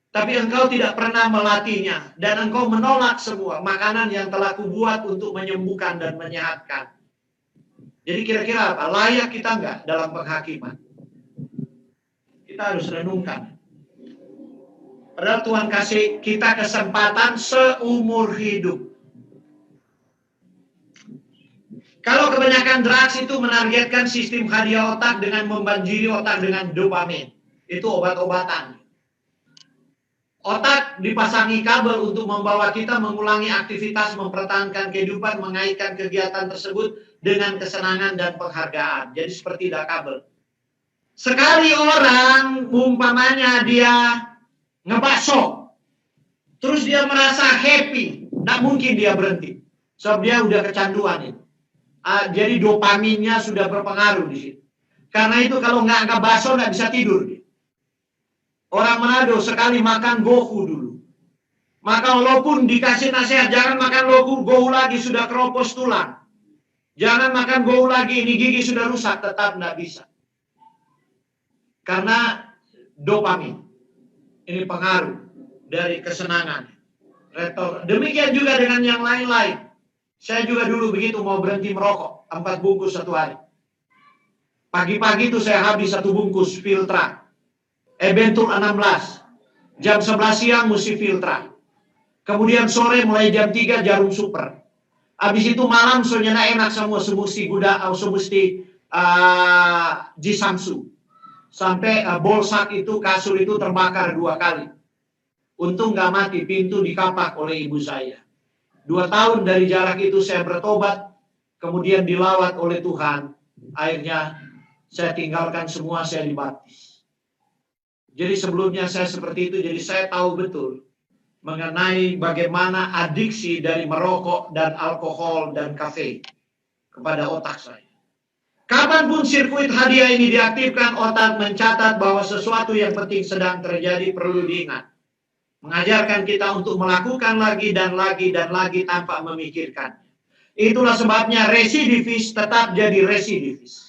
Tapi engkau tidak pernah melatihnya. Dan engkau menolak semua makanan yang telah kubuat untuk menyembuhkan dan menyehatkan. Jadi kira-kira apa? Layak kita enggak dalam penghakiman? Kita harus renungkan. Padahal Tuhan kasih kita kesempatan seumur hidup. Kalau kebanyakan drugs itu menargetkan sistem hadiah otak dengan membanjiri otak dengan dopamin. Itu obat-obatan. Otak dipasangi kabel untuk membawa kita mengulangi aktivitas, mempertahankan kehidupan, mengaitkan kegiatan tersebut dengan kesenangan dan penghargaan. Jadi seperti dak kabel. Sekali orang, umpamanya dia ngebakso, terus dia merasa happy, tidak mungkin dia berhenti. Sebab dia udah kecanduan itu. Jadi dopaminnya sudah berpengaruh di situ. Karena itu kalau nggak ngebakso nggak bisa tidur. Orang Manado sekali makan gohu dulu. Maka walaupun dikasih nasihat, jangan makan gohu lagi, sudah keropos tulang. Jangan makan gohu lagi, ini gigi sudah rusak, tetap tidak bisa. Karena dopamin. Ini pengaruh dari kesenangan. Demikian juga dengan yang lain-lain. Saya juga dulu begitu mau berhenti merokok, 4 bungkus satu hari. Pagi-pagi itu saya habis 1 bungkus Filtra. Bentul 16. Jam 11 siang mesti Filtra. Kemudian sore mulai jam 3 Jarum Super. Habis itu malam soalnya enak semua semusti guda atau semusti Jisamsu. Sampai bolsak itu, kasur itu terbakar 2 kali. Untung nggak mati, pintu dikapak oleh ibu saya. 2 tahun dari jarak itu saya bertobat, kemudian dilawat oleh Tuhan. Akhirnya saya tinggalkan semua, saya dibaptis. Jadi sebelumnya saya seperti itu, jadi saya tahu betul mengenai bagaimana adiksi dari merokok dan alkohol dan kafein kepada otak saya. Kapanpun sirkuit hadiah ini diaktifkan, otak mencatat bahwa sesuatu yang penting sedang terjadi, perlu diingat. Mengajarkan kita untuk melakukan lagi dan lagi dan lagi tanpa memikirkan. Itulah sebabnya residivis tetap jadi residivis.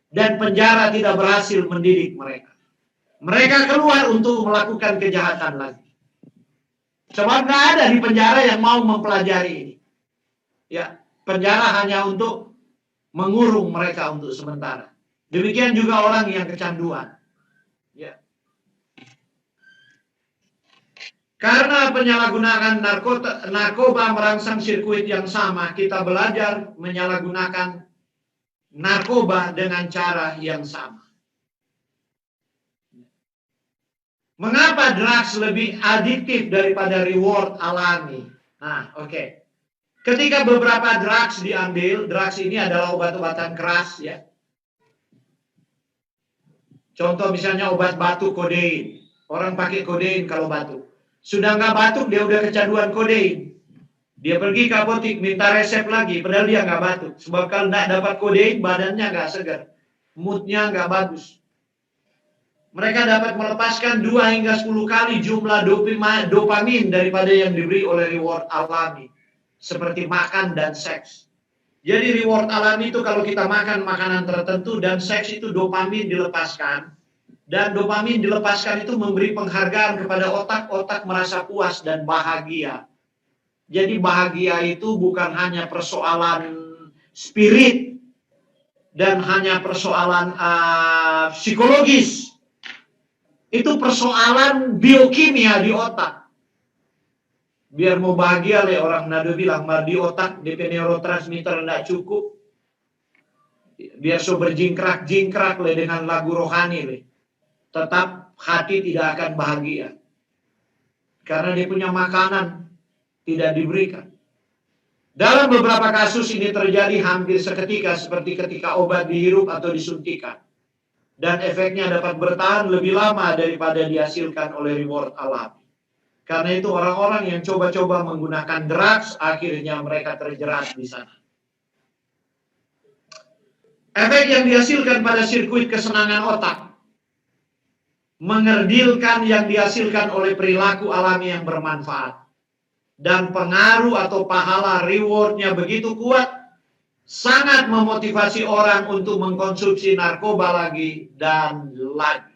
Dan penjara tidak berhasil mendidik mereka. Mereka keluar untuk melakukan kejahatan lagi. Sebab nggak ada di penjara yang mau mempelajari ini. Ya, penjara hanya untuk mengurung mereka untuk sementara. Demikian juga orang yang kecanduan. Ya. Karena penyalahgunaan narkoba merangsang sirkuit yang sama, kita belajar menyalahgunakan narkoba dengan cara yang sama. Mengapa drugs lebih adiktif daripada reward alami? Nah, oke. Ketika beberapa drugs diambil, drugs ini adalah obat-obatan keras, ya. Contoh misalnya obat batuk kodein. Orang pakai kodein kalau batuk. Sudah nggak batuk, dia udah kecanduan kodein. Dia pergi ke apotik, minta resep lagi, padahal dia nggak batuk. Sebab kalau nggak dapat kodein, badannya nggak segar. Moodnya nggak bagus. Mereka dapat melepaskan 2 hingga 10 kali jumlah dopamin daripada yang diberi oleh reward alami. Seperti makan dan seks. Jadi reward alami itu kalau kita makan makanan tertentu dan seks itu dopamin dilepaskan. Dan dopamin dilepaskan itu memberi penghargaan kepada otak. Otak merasa puas dan bahagia. Jadi bahagia itu bukan hanya persoalan spirit. Dan hanya persoalan psikologis. Itu persoalan biokimia di otak. Biar mau bahagia, orang Nado bilang, di otak DP neurotransmitter tidak cukup. Biar so berjingkrak-jingkrak dengan lagu rohani. Tetap hati tidak akan bahagia. Karena dia punya makanan tidak diberikan. Dalam beberapa kasus ini terjadi hampir seketika, seperti ketika obat dihirup atau disuntikan. Dan efeknya dapat bertahan lebih lama daripada dihasilkan oleh reward alami. Karena itu orang-orang yang coba-coba menggunakan drugs, akhirnya mereka terjerat di sana. Efek yang dihasilkan pada sirkuit kesenangan otak mengerdilkan yang dihasilkan oleh perilaku alami yang bermanfaat. Dan pengaruh atau pahala rewardnya begitu kuat, sangat memotivasi orang untuk mengkonsumsi narkoba lagi dan lagi.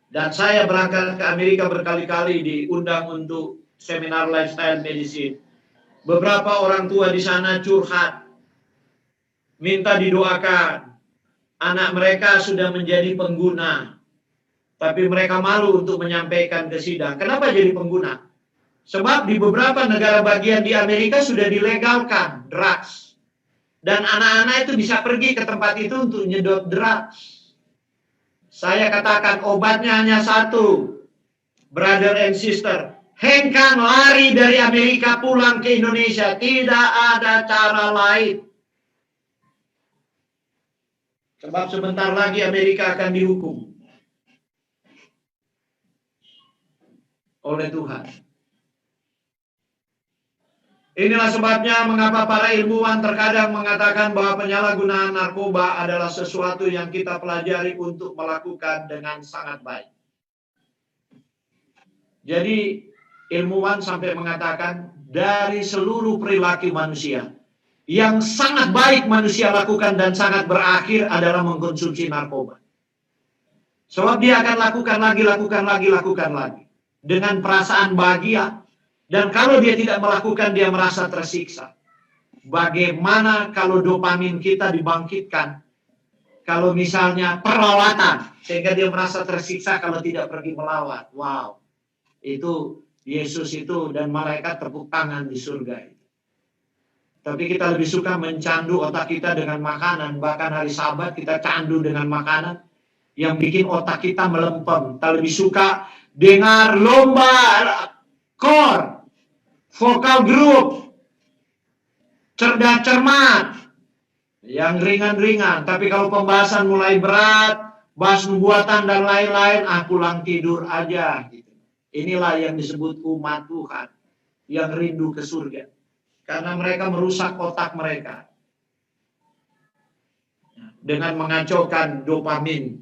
Dan saya berangkat ke Amerika berkali-kali diundang untuk seminar lifestyle medicine. Beberapa orang tua di sana curhat, minta didoakan. Anak mereka sudah menjadi pengguna. tapi mereka malu untuk menyampaikan ke sidang. Kenapa jadi pengguna? Sebab di beberapa negara bagian di Amerika sudah dilegalkan drugs. Dan anak-anak itu bisa pergi ke tempat itu untuk nyedot drugs. Saya katakan obatnya hanya satu. Brother and sister, hengkang lari dari Amerika pulang ke Indonesia. Tidak ada cara lain. Sebab sebentar lagi Amerika akan dihukum oleh Tuhan. Inilah sebabnya mengapa para ilmuwan terkadang mengatakan bahwa penyalahgunaan narkoba adalah sesuatu yang kita pelajari untuk melakukan dengan sangat baik. Jadi ilmuwan sampai mengatakan dari seluruh perilaku manusia, yang sangat baik manusia lakukan dan sangat berakhir adalah mengkonsumsi narkoba. Sebab dia akan lakukan lagi. Dengan perasaan bahagia. Dan kalau dia tidak melakukan, dia merasa tersiksa. Bagaimana kalau dopamin kita dibangkitkan? Kalau misalnya perawatan, sehingga dia merasa tersiksa kalau tidak pergi melawat. Wow, itu Yesus itu dan malaikat tepuk tangan di surga. Tapi kita lebih suka mencandu otak kita dengan makanan. Bahkan hari Sabat kita candu dengan makanan yang bikin otak kita melempem. Kita lebih suka dengar lomba kor, vokal grup, cerdas cermat, yang ringan-ringan. Tapi kalau pembahasan mulai berat, bahas nubuatan dan lain-lain, pulang tidur aja. Inilah yang disebut umat Tuhan yang rindu ke surga. Karena mereka merusak otak mereka dengan mengacaukan dopamin.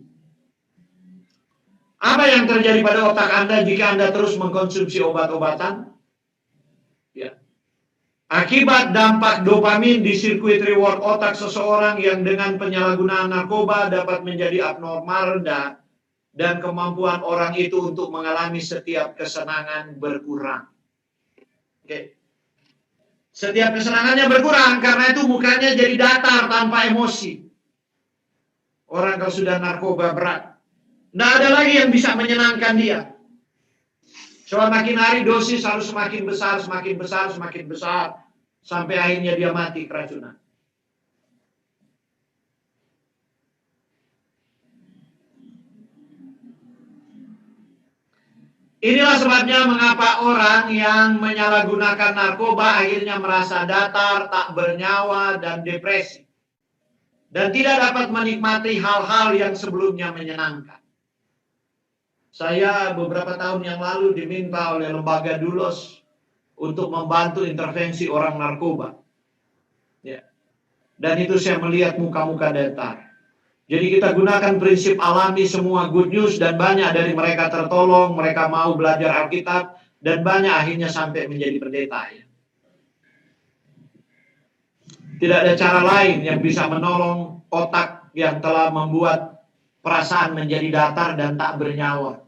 Apa yang terjadi pada otak Anda jika Anda terus mengkonsumsi obat-obatan? Ya. Akibat dampak dopamin di sirkuit reward otak seseorang yang dengan penyalahgunaan narkoba dapat menjadi abnormal rendah dan kemampuan orang itu untuk mengalami setiap kesenangan berkurang. Oke. Setiap kesenangannya berkurang karena itu mukanya jadi datar tanpa emosi. Orang kalau sudah narkoba berat, tidak ada lagi yang bisa menyenangkan dia. Soal makin hari dosis harus semakin besar, sampai akhirnya dia mati keracunan. Inilah sebabnya mengapa orang yang menyalahgunakan narkoba akhirnya merasa datar, tak bernyawa, dan depresi. Dan tidak dapat menikmati hal-hal yang sebelumnya menyenangkan. Saya beberapa tahun yang lalu diminta oleh lembaga Dulos untuk membantu intervensi orang narkoba. Ya. Dan itu saya melihat muka-muka datar. Jadi kita gunakan prinsip alami semua good news dan banyak dari mereka tertolong, mereka mau belajar Alkitab dan banyak akhirnya sampai menjadi pendeta. Ya. Tidak ada cara lain yang bisa menolong otak yang telah membuat perasaan menjadi datar dan tak bernyawa.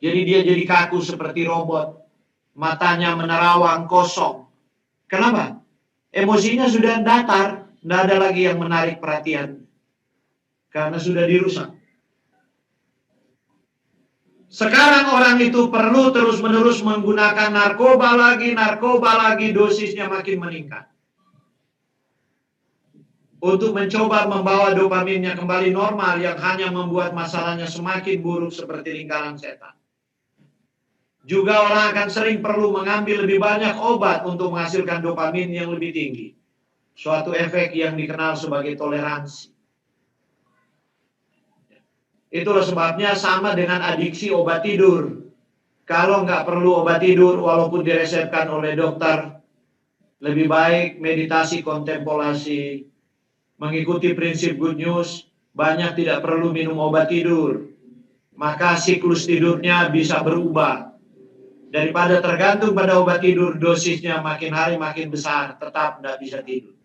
Jadi dia jadi kaku seperti robot, matanya menerawang kosong. Kenapa? Emosinya sudah datar, tidak ada lagi yang menarik perhatian. Karena sudah dirusak. Sekarang orang itu perlu terus-menerus menggunakan narkoba lagi, dosisnya makin meningkat. Untuk mencoba membawa dopaminnya kembali normal yang hanya membuat masalahnya semakin buruk seperti lingkaran setan. Juga orang akan sering perlu mengambil lebih banyak obat untuk menghasilkan dopamin yang lebih tinggi. Suatu efek yang dikenal sebagai toleransi. Itulah sebabnya sama dengan adiksi obat tidur. Kalau nggak perlu obat tidur, walaupun diresepkan oleh dokter, lebih baik meditasi kontemplasi, mengikuti prinsip good news, banyak tidak perlu minum obat tidur. Maka siklus tidurnya bisa berubah. Daripada tergantung pada obat tidur, dosisnya makin hari makin besar, tetap tidak bisa tidur.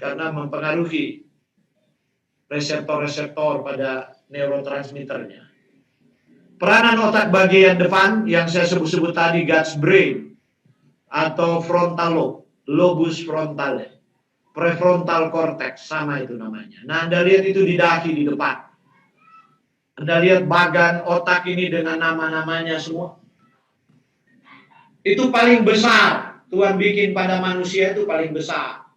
Karena mempengaruhi reseptor-reseptor pada neurotransmitternya. Peranan otak bagian depan yang saya sebut-sebut tadi, God's brain, atau frontal lobe, lobus frontale, prefrontal cortex, sama itu namanya. Nah, Anda lihat itu di dahi di depan. Anda lihat bagan otak ini dengan nama-namanya semua. Itu paling besar. Tuhan bikin pada manusia itu paling besar.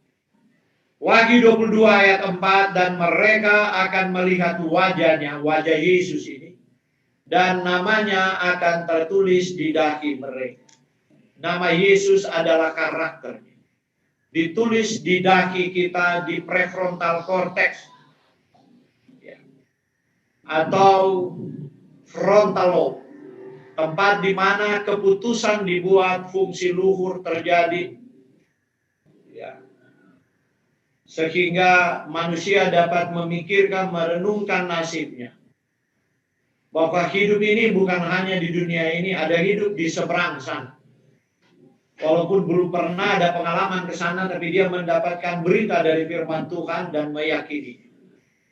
Wahyu 22 ayat 4, dan mereka akan melihat wajahnya, wajah Yesus ini, dan namanya akan tertulis di dahi mereka. Nama Yesus adalah karakternya. Ditulis di dahi kita, di prefrontal cortex, ya, atau frontal lobe, tempat di mana keputusan dibuat, fungsi luhur terjadi, ya, sehingga manusia dapat memikirkan, merenungkan nasibnya. Bahwa hidup ini bukan hanya di dunia ini, ada hidup di seberang sana. Walaupun belum pernah ada pengalaman ke sana, tapi dia mendapatkan berita dari firman Tuhan dan meyakini.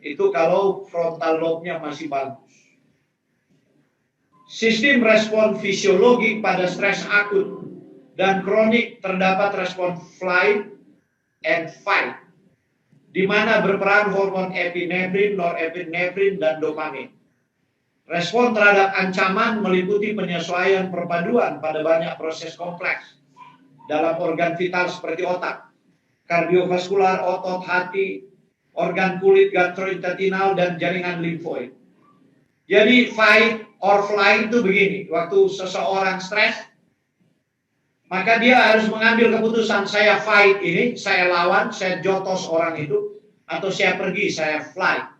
Itu kalau frontal lobe-nya masih bagus. Sistem respon fisiologi pada stres akut dan kronik terdapat respon flight and fight, di mana berperan hormon epinefrin, norepinefrin, dan dopamin. Respon terhadap ancaman meliputi penyesuaian perpaduan pada banyak proses kompleks dalam organ vital seperti otak, kardiovaskular, otot, hati, organ kulit, gastrointestinal, dan jaringan limfoid. Jadi fight or flight itu begini, waktu seseorang stres, maka dia harus mengambil keputusan, saya fight ini, saya lawan, saya jotos orang itu, atau saya pergi, saya fly.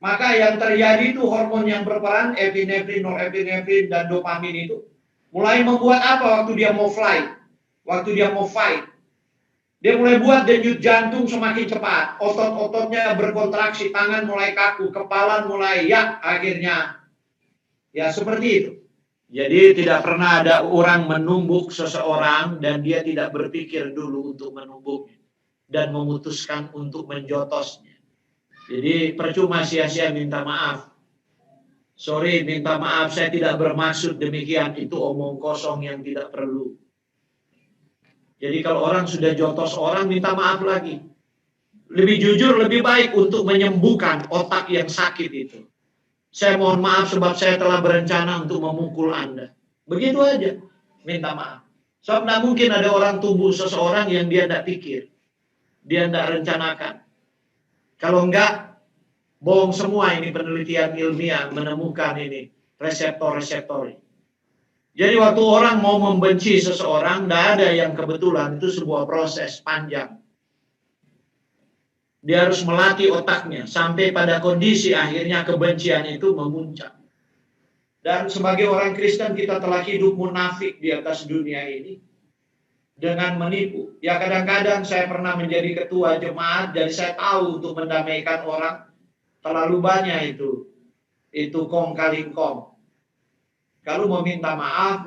Maka yang terjadi itu hormon yang berperan, epinefrin, norepinefrin, dan dopamin itu mulai membuat apa waktu dia mau fly? Waktu dia mau fight, dia mulai buat denyut jantung semakin cepat, otot-ototnya berkontraksi, tangan mulai kaku, kepala mulai akhirnya ya seperti itu. Jadi tidak pernah ada orang menumbuk seseorang dan dia tidak berpikir dulu untuk menumbuknya dan memutuskan untuk menjotosnya. Jadi percuma sia-sia minta maaf. Sorry, minta maaf, saya tidak bermaksud demikian, itu omong kosong yang tidak perlu. Jadi kalau orang sudah jotos orang, minta maaf lagi. Lebih jujur, lebih baik untuk menyembuhkan otak yang sakit itu. Saya mohon maaf sebab saya telah berencana untuk memukul Anda. Begitu aja, minta maaf. Sebab tidak mungkin ada orang tubuh seseorang yang dia tidak pikir. Dia tidak rencanakan. Kalau enggak, bohong semua ini penelitian ilmiah menemukan ini, reseptor-reseptor. Jadi waktu orang mau membenci seseorang, tidak ada yang kebetulan, itu sebuah proses panjang. Dia harus melatih otaknya, sampai pada kondisi akhirnya kebencian itu memuncak. Dan sebagai orang Kristen kita telah hidup munafik di atas dunia ini, dengan menipu. Ya kadang-kadang saya pernah menjadi ketua jemaat, jadi saya tahu untuk mendamaikan orang, terlalu banyak itu kong kali kong. Kalau mau minta maaf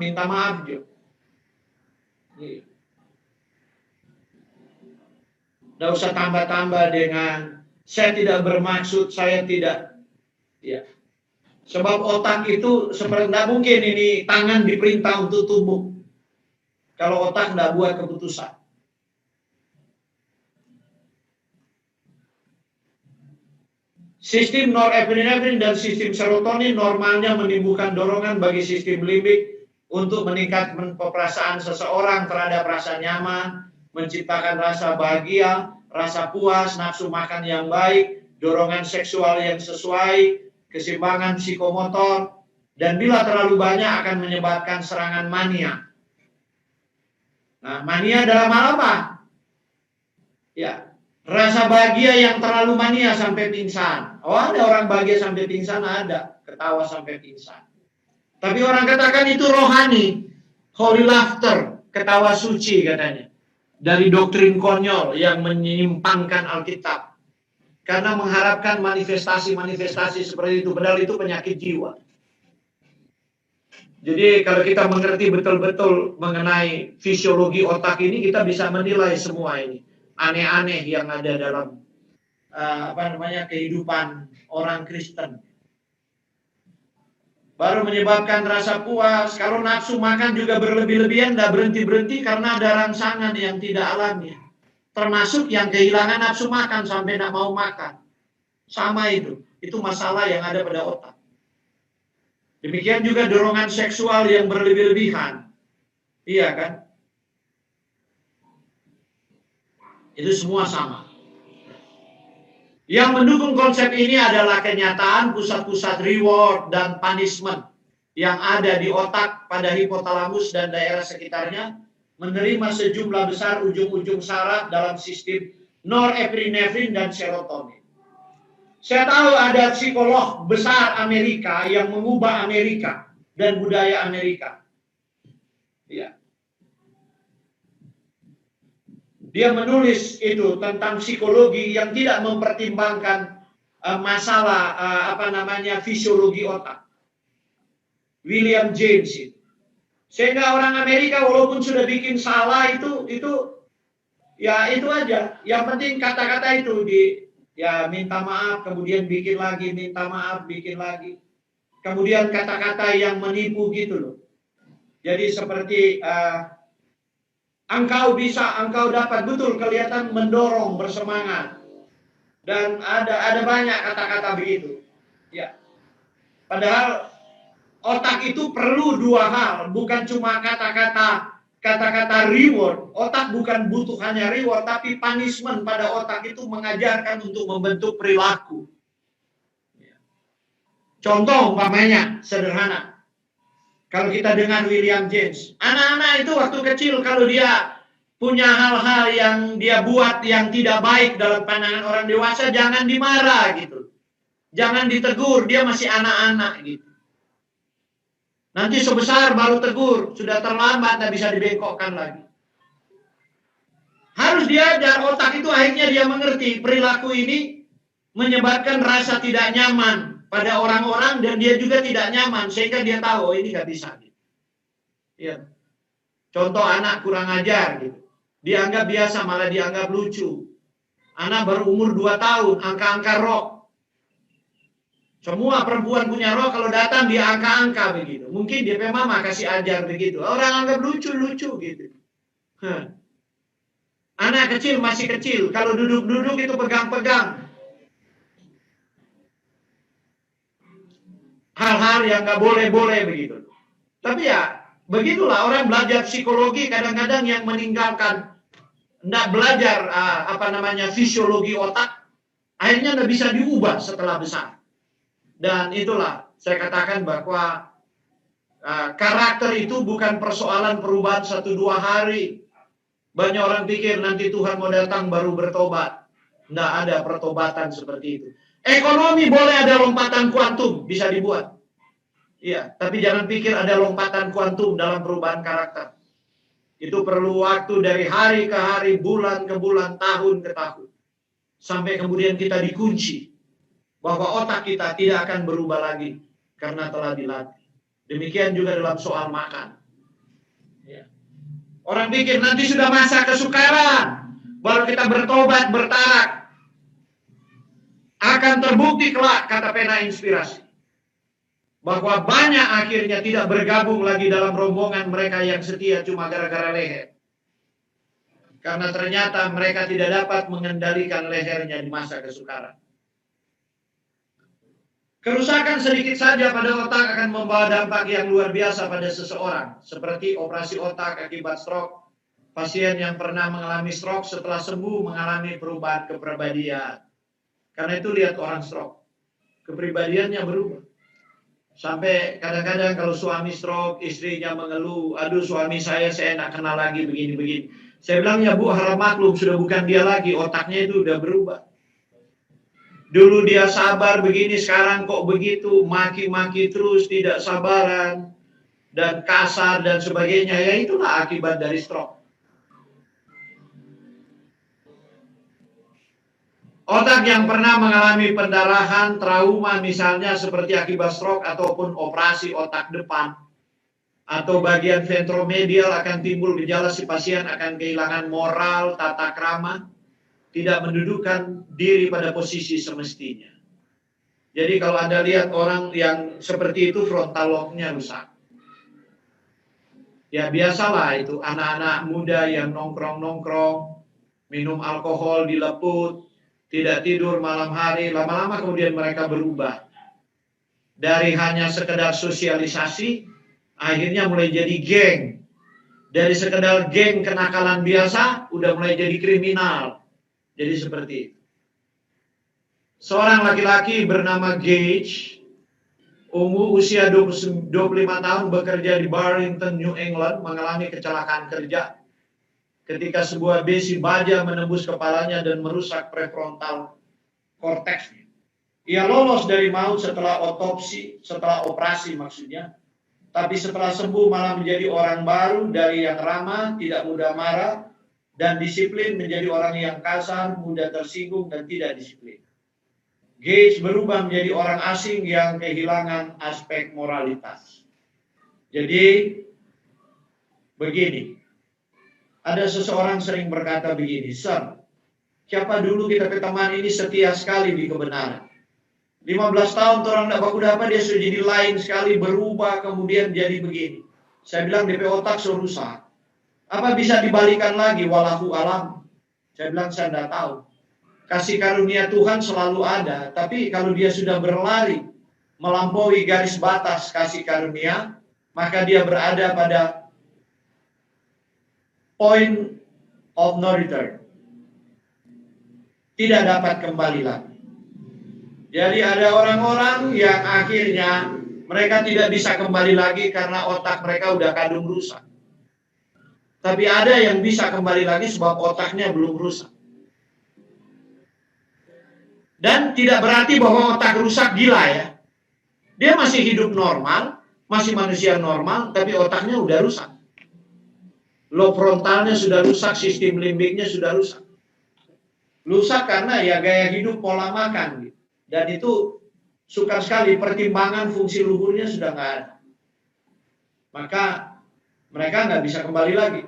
juga. Tidak usah tambah-tambah dengan saya tidak bermaksud, saya tidak. Ya. Sebab otak itu seperti tidak mungkin ini tangan diperintah untuk tumbuh. Kalau otak tidak buat keputusan. Sistem norepinefrin dan sistem serotonin normalnya menimbulkan dorongan bagi sistem limbik untuk meningkatkan perasaan seseorang terhadap rasa nyaman, menciptakan rasa bahagia, rasa puas, nafsu makan yang baik, dorongan seksual yang sesuai, keseimbangan psikomotor, dan bila terlalu banyak akan menyebabkan serangan mania. Nah, mania dalam hal apa? Ya, rasa bahagia yang terlalu mania sampai pingsan. Oh, ada orang bahagia sampai pingsan, ada. Ketawa sampai pingsan. Tapi orang katakan itu rohani. Holy laughter, ketawa suci katanya. Dari doktrin konyol yang menyimpangkan Alkitab. Karena mengharapkan manifestasi-manifestasi seperti itu. Padahal itu penyakit jiwa. Jadi kalau kita mengerti betul-betul mengenai fisiologi otak ini, kita bisa menilai semua ini. Aneh-aneh yang ada dalam kehidupan orang Kristen. Baru menyebabkan rasa puas. Kalau nafsu makan juga berlebih-lebihan, tidak berhenti-berhenti karena ada rangsangan yang tidak alami. Termasuk yang kehilangan nafsu makan sampai tidak mau makan. Sama itu masalah yang ada pada otak. Demikian juga dorongan seksual yang berlebih-lebihan. Iya kan? Itu semua sama. Yang mendukung konsep ini adalah kenyataan pusat-pusat reward dan punishment yang ada di otak pada hipotalamus dan daerah sekitarnya menerima sejumlah besar ujung-ujung saraf dalam sistem norepinefrin dan serotonin. Saya tahu ada psikolog besar Amerika yang mengubah Amerika dan budaya Amerika. Ya. Dia menulis itu tentang psikologi yang tidak mempertimbangkan masalah fisiologi otak. William James itu. Sehingga orang Amerika walaupun sudah bikin salah itu ya itu aja. Yang penting kata-kata itu minta maaf, kemudian bikin lagi, minta maaf, bikin lagi. Kemudian kata-kata yang menipu gitu loh. Jadi seperti engkau bisa, engkau dapat, betul, kelihatan mendorong, bersemangat. Dan ada banyak kata-kata begitu. Ya. Padahal otak itu perlu dua hal, bukan cuma kata-kata reward. Otak bukan butuh hanya reward, tapi punishment pada otak itu mengajarkan untuk membentuk perilaku. Contoh umpamanya sederhana. Kalau kita dengar William James, anak-anak itu waktu kecil kalau dia punya hal-hal yang dia buat yang tidak baik dalam pandangan orang dewasa, jangan dimarah gitu. Jangan ditegur, dia masih anak-anak gitu. Nanti sebesar baru tegur, sudah terlambat, tidak bisa dibengkokkan lagi. Harus diajar, otak itu akhirnya dia mengerti perilaku ini menyebabkan rasa tidak nyaman pada orang-orang dan dia juga tidak nyaman sehingga dia tahu ini nggak bisa. Ya. Contoh anak kurang ajar gitu, dianggap biasa malah dianggap lucu. Anak baru umur 2 tahun, angka-angka rok. Semua perempuan punya rok, kalau datang dia angka-angka begitu. Mungkin dia mama kasih ajar begitu. Orang anggap lucu-lucu gitu. Anak kecil masih kecil, kalau duduk-duduk itu pegang-pegang. Hal-hal yang nggak boleh-boleh begitu. Tapi ya, begitulah orang belajar psikologi kadang-kadang yang meninggalkan, nggak belajar fisiologi otak, akhirnya nggak bisa diubah setelah besar. Dan itulah saya katakan bahwa karakter itu bukan persoalan perubahan 1-2 hari. Banyak orang pikir nanti Tuhan mau datang baru bertobat. Nggak ada pertobatan seperti itu. Ekonomi boleh ada lompatan kuantum, bisa dibuat. Iya, tapi jangan pikir ada lompatan kuantum dalam perubahan karakter. Itu perlu waktu dari hari ke hari, bulan ke bulan, tahun ke tahun. Sampai kemudian kita dikunci bahwa otak kita tidak akan berubah lagi karena telah dilatih. Demikian juga dalam soal makan. Ya. Orang pikir nanti sudah masa kesukaran, baru kita bertobat, bertarak. Akan terbukti kelak, kata pena inspirasi, bahwa banyak akhirnya tidak bergabung lagi dalam rombongan mereka yang setia cuma gara-gara leher. Karena ternyata mereka tidak dapat mengendalikan lehernya di masa kesukaran. Kerusakan sedikit saja pada otak akan membawa dampak yang luar biasa pada seseorang, seperti operasi otak akibat stroke. Pasien yang pernah mengalami stroke setelah sembuh mengalami perubahan kepribadian. Karena itu lihat orang stroke, kepribadiannya berubah. Sampai kadang-kadang kalau suami stroke, istrinya mengeluh, aduh suami saya tidak kenal lagi begini-begini. Saya bilang, ya Bu, harap maklum, sudah bukan dia lagi, otaknya itu udah berubah. Dulu dia sabar begini, sekarang kok begitu, maki-maki terus, tidak sabaran, dan kasar dan sebagainya. Ya itulah akibat dari stroke. Otak yang pernah mengalami pendarahan, trauma misalnya seperti akibat stroke ataupun operasi otak depan, atau bagian ventromedial akan timbul gejala si pasien akan kehilangan moral, tata krama, tidak mendudukan diri pada posisi semestinya. Jadi kalau Anda lihat orang yang seperti itu frontal lobe-nya rusak. Ya biasalah itu anak-anak muda yang nongkrong-nongkrong, minum alkohol dileput, tidak tidur malam hari, lama-lama kemudian mereka berubah. Dari hanya sekedar sosialisasi, akhirnya mulai jadi geng. Dari sekedar geng kenakalan biasa, udah mulai jadi kriminal. Jadi seperti itu. Seorang laki-laki bernama Gage, usia 25 tahun, bekerja di Barrington, New England, mengalami kecelakaan kerja ketika sebuah besi baja menembus kepalanya dan merusak prefrontal cortex. Ia lolos dari maut setelah operasi maksudnya. Tapi setelah sembuh malah menjadi orang baru, dari yang ramah, tidak mudah marah, dan disiplin menjadi orang yang kasar, mudah tersinggung, dan tidak disiplin. Gage berubah menjadi orang asing yang kehilangan aspek moralitas. Jadi, begini. Ada seseorang sering berkata begini, "Sir, siapa dulu kita ke teman ini setia sekali di kebenaran. 15 tahun orang tidak baku dapat, dia sudah jadi lain sekali, berubah, kemudian jadi begini." Saya bilang, DP otak sudah rusak. Apa bisa dibalikan lagi? Walahu alam. Saya bilang, saya tidak tahu. Kasih karunia Tuhan selalu ada, tapi kalau dia sudah berlari, melampaui garis batas kasih karunia, maka dia berada pada point of no return. Tidak dapat kembali lagi. Jadi ada orang-orang yang akhirnya mereka tidak bisa kembali lagi karena otak mereka udah kadung rusak. Tapi ada yang bisa kembali lagi sebab otaknya belum rusak. Dan tidak berarti bahwa otak rusak gila ya. Dia masih hidup normal, masih manusia normal, tapi otaknya udah rusak. Lob frontalnya sudah rusak, sistem limbiknya sudah rusak. Rusak karena ya gaya hidup, pola makan gitu. Dan itu sukar sekali, pertimbangan fungsi luhurnya sudah nggak ada. Maka mereka nggak bisa kembali lagi.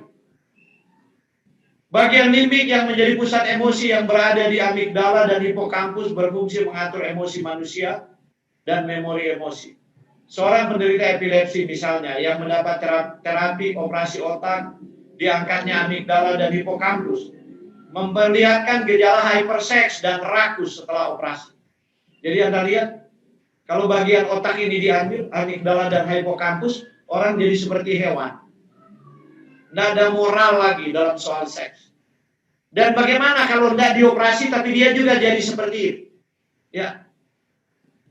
Bagian limbik yang menjadi pusat emosi yang berada di amigdala dan hipokampus berfungsi mengatur emosi manusia dan memori emosi. Seorang penderita epilepsi misalnya yang mendapat terapi operasi otak, diangkatnya amigdala dan hipokampus, memperlihatkan gejala hypersex dan rakus setelah operasi. Jadi Anda lihat, kalau bagian otak ini diambil, amigdala dan hipokampus, orang jadi seperti hewan. Tidak ada moral lagi dalam soal seks. Dan bagaimana kalau tidak dioperasi, tapi dia juga jadi seperti itu? Ya,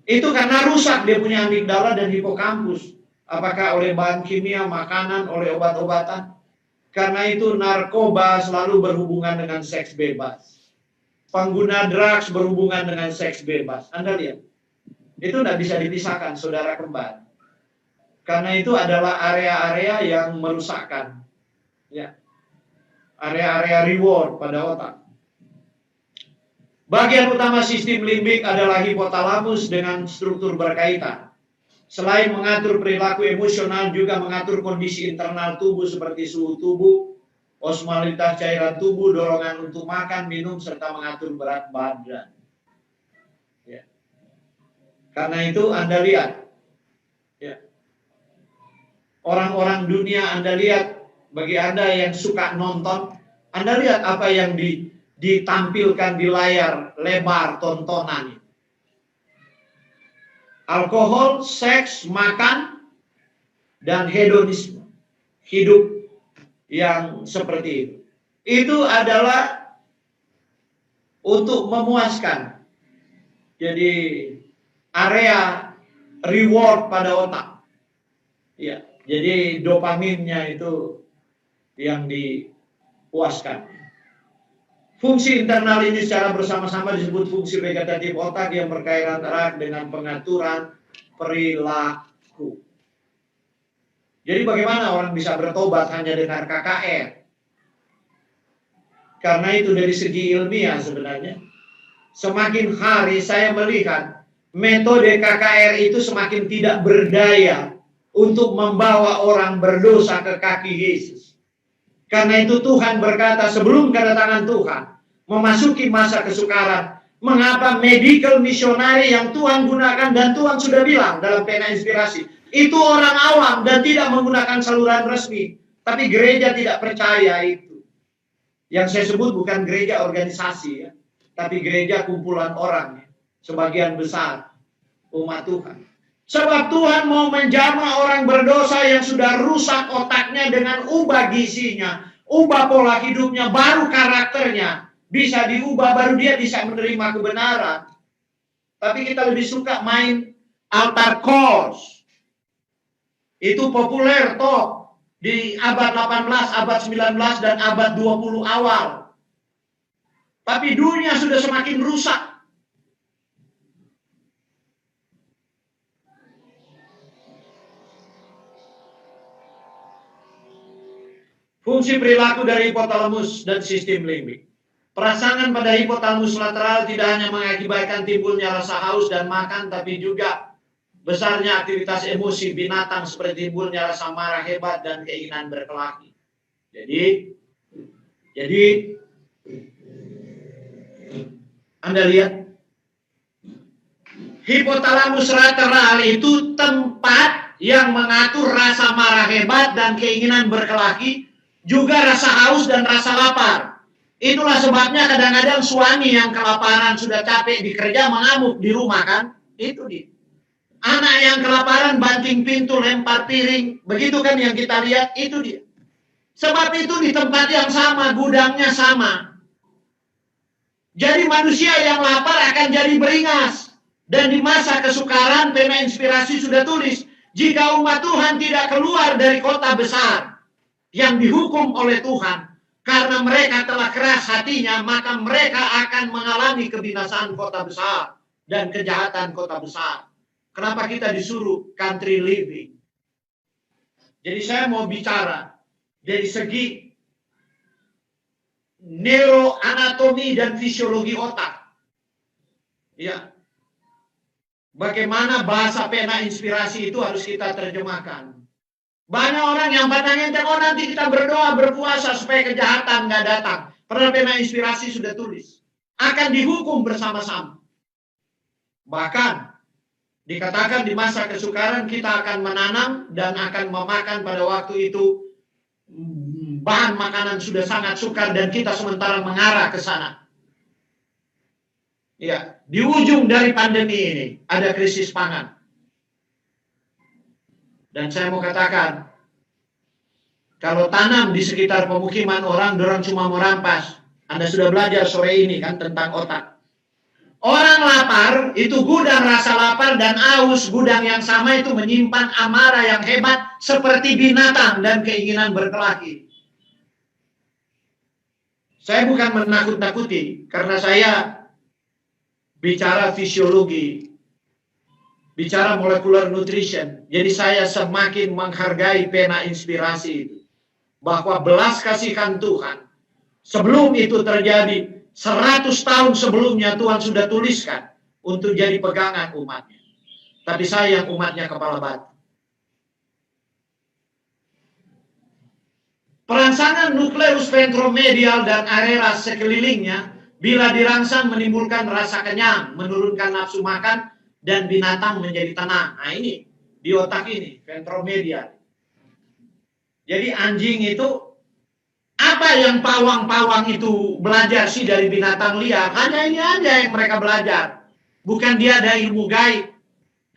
itu karena rusak dia punya amigdala dan hipokampus. Apakah oleh bahan kimia, makanan, oleh obat-obatan? Karena itu narkoba selalu berhubungan dengan seks bebas. Pengguna drugs berhubungan dengan seks bebas. Anda lihat, itu tidak bisa dipisahkan, saudara kembar. Karena itu adalah area-area yang merusakkan, ya, area-area reward pada otak. Bagian utama sistem limbik adalah hipotalamus dengan struktur berkaitan. Selain mengatur perilaku emosional, juga mengatur kondisi internal tubuh seperti suhu tubuh, osmolitas cairan tubuh, dorongan untuk makan, minum, serta mengatur berat badan. Ya. Karena itu Anda lihat, ya, orang-orang dunia Anda lihat, bagi Anda yang suka nonton, Anda lihat apa yang ditampilkan di layar lebar tontonan. Alkohol, seks, makan, dan hedonisme. Hidup yang seperti itu. Itu adalah untuk memuaskan. Jadi area reward pada otak. Ya, jadi dopaminnya itu yang dipuaskan. Fungsi internal ini secara bersama-sama disebut fungsi vegetatif otak yang berkaitan erat dengan pengaturan perilaku. Jadi bagaimana orang bisa bertobat hanya dengan KKR? Karena itu dari segi ilmiah sebenarnya, semakin hari saya melihat metode KKR itu semakin tidak berdaya untuk membawa orang berdosa ke kaki Yesus. Karena itu Tuhan berkata sebelum kedatangan Tuhan, memasuki masa kesukaran, mengapa medical missionary yang Tuhan gunakan dan Tuhan sudah bilang dalam pena inspirasi, itu orang awam dan tidak menggunakan saluran resmi. Tapi gereja tidak percaya itu. Yang saya sebut bukan gereja organisasi ya, tapi gereja kumpulan orang ya, sebagian besar umat Tuhan. Sebab Tuhan mau menjamah orang berdosa yang sudah rusak otaknya dengan ubah gizinya, ubah pola hidupnya, baru karakternya bisa diubah, baru dia bisa menerima kebenaran. Tapi kita lebih suka main altar calls. Itu populer toh di abad 18, abad 19, dan abad 20 awal. Tapi dunia sudah semakin rusak. Fungsi perilaku dari hipotalamus dan sistem limbik. Perasaan pada hipotalamus lateral tidak hanya mengakibatkan timbulnya rasa haus dan makan, tapi juga besarnya aktivitas emosi binatang seperti timbulnya rasa marah hebat dan keinginan berkelahi. Jadi Anda lihat, hipotalamus lateral itu tempat yang mengatur rasa marah hebat dan keinginan berkelahi, juga rasa haus dan rasa lapar. Itulah sebabnya kadang-kadang suami yang kelaparan sudah capek dikerja mengamuk di rumah kan? Itu dia. Anak yang kelaparan banting pintu, lempar piring. Begitu kan yang kita lihat, itu dia. Sebab itu di tempat yang sama, gudangnya sama. Jadi manusia yang lapar akan jadi beringas. Dan di masa kesukaran, pena inspirasi sudah tulis, jika umat Tuhan tidak keluar dari kota besar yang dihukum oleh Tuhan, karena mereka telah keras hatinya, maka mereka akan mengalami kebinasaan kota besar dan kejahatan kota besar. Kenapa kita disuruh country living? Jadi saya mau bicara dari segi neuroanatomi dan fisiologi otak. Ya. Bagaimana bahasa pena inspirasi itu harus kita terjemahkan. Banyak orang yang pandangnya, oh nanti kita berdoa, berpuasa supaya kejahatan nggak datang. Padahal pena inspirasi sudah tulis. Akan dihukum bersama-sama. Bahkan dikatakan di masa kesukaran kita akan menanam dan akan memakan pada waktu itu bahan makanan sudah sangat sukar dan kita sementara mengarah ke sana. Ya, di ujung dari pandemi ini ada krisis pangan. Dan saya mau katakan, kalau tanam di sekitar pemukiman orang cuma merampas. Anda sudah belajar sore ini kan tentang otak. Orang lapar, itu gudang rasa lapar dan aus, gudang yang sama itu menyimpan amarah yang hebat seperti binatang dan keinginan berkelahi. Saya bukan menakut-nakuti, karena saya bicara fisiologi, bicara molecular nutrition. Jadi saya semakin menghargai pena inspirasi itu. Bahwa belas kasihan Tuhan, sebelum itu terjadi, 100 tahun sebelumnya Tuhan sudah tuliskan untuk jadi pegangan umatnya. Tapi saya yang umatnya kepala batu. Perangsangan nukleus ventromedial dan area sekelilingnya bila dirangsang menimbulkan rasa kenyang, menurunkan nafsu makan, dan binatang menjadi tenang. Nah ini, di otak ini, ventromedial. Jadi anjing itu, apa yang pawang-pawang itu belajar sih dari binatang liar? Hanya ini aja yang mereka belajar. Bukan dia ada ilmu gaib.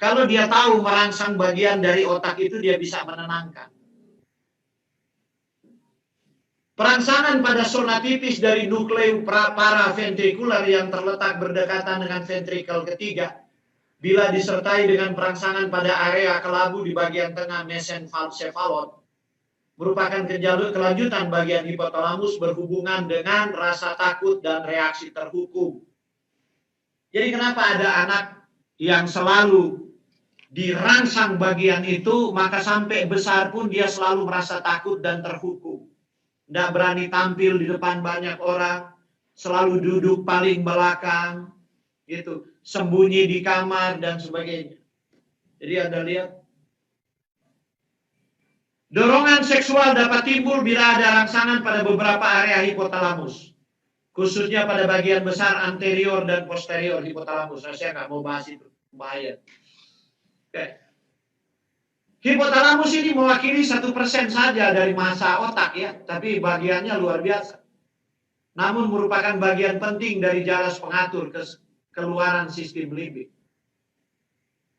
Kalau dia tahu merangsang bagian dari otak itu, dia bisa menenangkan. Perangsangan pada zona tipis dari nukleus paraventrikular yang terletak berdekatan dengan ventrikel ketiga, bila disertai dengan perangsangan pada area kelabu di bagian tengah mesencephalon, merupakan kelanjutan bagian hipotalamus berhubungan dengan rasa takut dan reaksi terhukum. Jadi kenapa ada anak yang selalu dirangsang bagian itu, maka sampai besar pun dia selalu merasa takut dan terhukum. Tidak berani tampil di depan banyak orang, selalu duduk paling belakang, gitu, sembunyi di kamar dan sebagainya. Jadi Anda lihat, dorongan seksual dapat timbul bila ada rangsangan pada beberapa area hipotalamus, khususnya pada bagian besar anterior dan posterior hipotalamus. Saya nggak mau bahas itu, bahaya. Oke. Hipotalamus ini mewakili 1% saja dari massa otak ya, tapi bagiannya luar biasa. Namun merupakan bagian penting dari jaras pengatur keluaran sistem limbik.